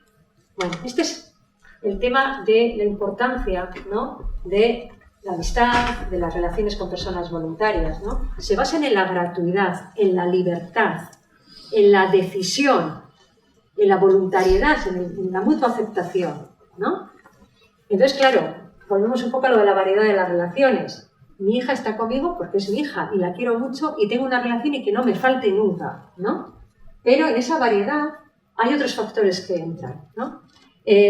Bueno, este es el tema de la importancia, ¿no? De la amistad, de las relaciones con personas voluntarias, ¿no? Se basan en la gratuidad, en la libertad, en la decisión, en la voluntariedad, en la mutua aceptación, ¿no? Entonces, claro, volvemos un poco a lo de la variedad de las relaciones. Mi hija está conmigo porque es mi hija y la quiero mucho y tengo una relación y que no me falte nunca, ¿no? Pero en esa variedad hay otros factores que entran, ¿no?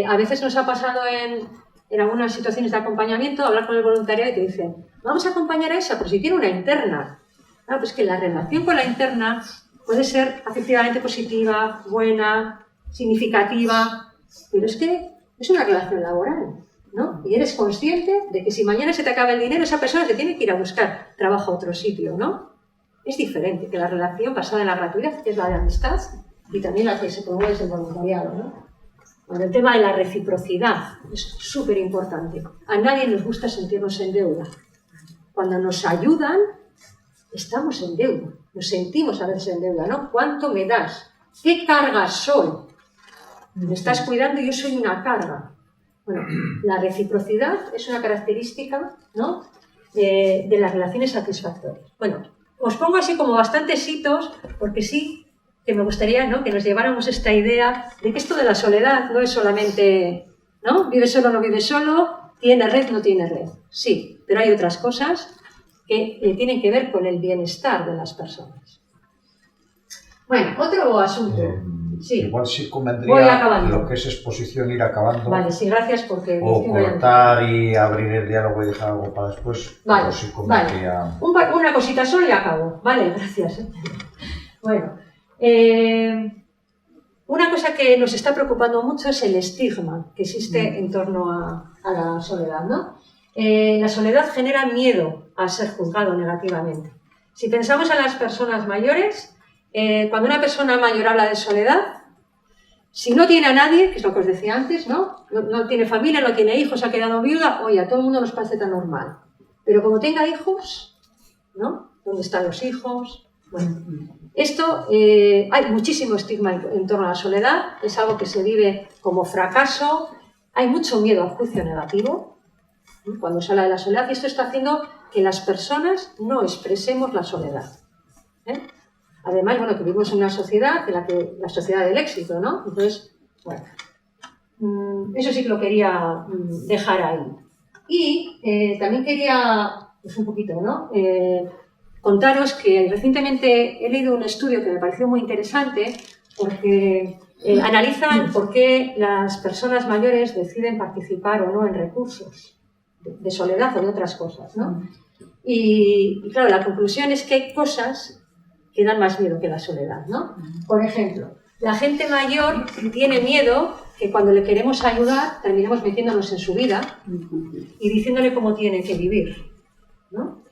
A veces nos ha pasado en algunas situaciones de acompañamiento hablar con el voluntariado y te dicen, vamos a acompañar a esa, pero si tiene una interna. Claro, pues que la relación con la interna puede ser afectivamente positiva, buena, significativa, pero es que es una relación laboral, ¿no? Y eres consciente de que si mañana se te acaba el dinero, esa persona te tiene que ir a buscar trabajo a otro sitio, ¿no? Es diferente que la relación basada en la gratuidad, que es la de amistad, y también la que se promueve desde el voluntariado, ¿no? Bueno, el tema de la reciprocidad es súper importante. A nadie nos gusta sentirnos en deuda. Cuando nos ayudan, estamos en deuda. Nos sentimos a veces en deuda, ¿no? ¿Cuánto me das? ¿Qué carga soy? Me estás cuidando y yo soy una carga. Bueno, la reciprocidad es una característica, ¿no? de las relaciones satisfactorias. Bueno, os pongo así como bastantes hitos, porque sí, que me gustaría, ¿no?, que nos lleváramos esta idea de que esto de la soledad no es solamente, ¿no?, vive solo o no vive solo, tiene red no tiene red. Sí, pero hay otras cosas que tienen que ver con el bienestar de las personas. Bueno, otro asunto. Sí. Igual sí Voy convendría acabando. lo que es exposición ir acabando. Vale, sí, gracias porque... O cortar y abrir el diálogo y dejar algo para después. Vale, Sí convendría... vale. Una cosita solo y acabo. Vale, gracias. Bueno, una cosa que nos está preocupando mucho es el estigma que existe en torno a la soledad, ¿no? La soledad genera miedo a ser juzgado negativamente. Si pensamos en las personas mayores, cuando una persona mayor habla de soledad, si no tiene a nadie, que es lo que os decía antes, ¿no? No tiene familia, no tiene hijos, ha quedado viuda, oye, a todo el mundo nos parece tan normal. Pero como tenga hijos, ¿no? ¿Dónde están los hijos? Bueno, esto, hay muchísimo estigma en torno a la soledad, es algo que se vive como fracaso, hay mucho miedo al juicio negativo, ¿no?, cuando se habla de la soledad, y esto está haciendo que las personas no expresemos la soledad, ¿eh? Además, bueno, que vivimos en una sociedad, la sociedad del éxito, ¿no? Entonces, bueno, eso sí que lo quería dejar ahí. Y también quería, pues un poquito, ¿no?, contaros que recientemente he leído un estudio que me pareció muy interesante porque analizan por qué las personas mayores deciden participar o no en recursos de soledad o de otras cosas, ¿no? Y claro, la conclusión es que hay cosas que dan más miedo que la soledad, ¿no? Por ejemplo, la gente mayor tiene miedo que cuando le queremos ayudar terminemos metiéndonos en su vida y diciéndole cómo tiene que vivir, ¿no?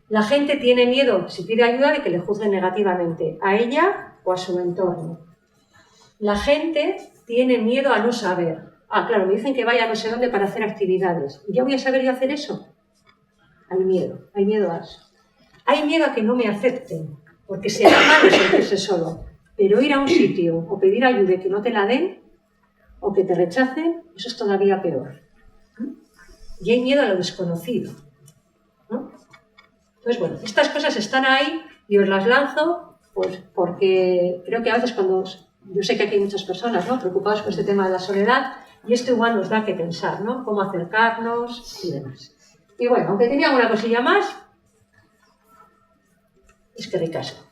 La gente tiene miedo, si pide ayuda, de que le juzguen negativamente a ella o a su entorno. La gente tiene miedo a no saber. Ah, claro, me dicen que vaya a no sé dónde para hacer actividades. ¿Ya voy a saber yo hacer eso? Hay miedo a eso. Hay miedo a que no me acepten, porque será malo sentirse solo. Pero ir a un sitio o pedir ayuda y que no te la den, o que te rechacen, eso es todavía peor. Y hay miedo a lo desconocido, ¿no? Entonces, bueno, estas cosas están ahí y os las lanzo pues porque creo que a veces cuando... Yo sé que aquí hay muchas personas, ¿no?, preocupadas por este tema de la soledad y esto igual nos da que pensar, ¿no?, cómo acercarnos y demás. Y bueno, aunque tenía alguna cosilla más, es que ricasco.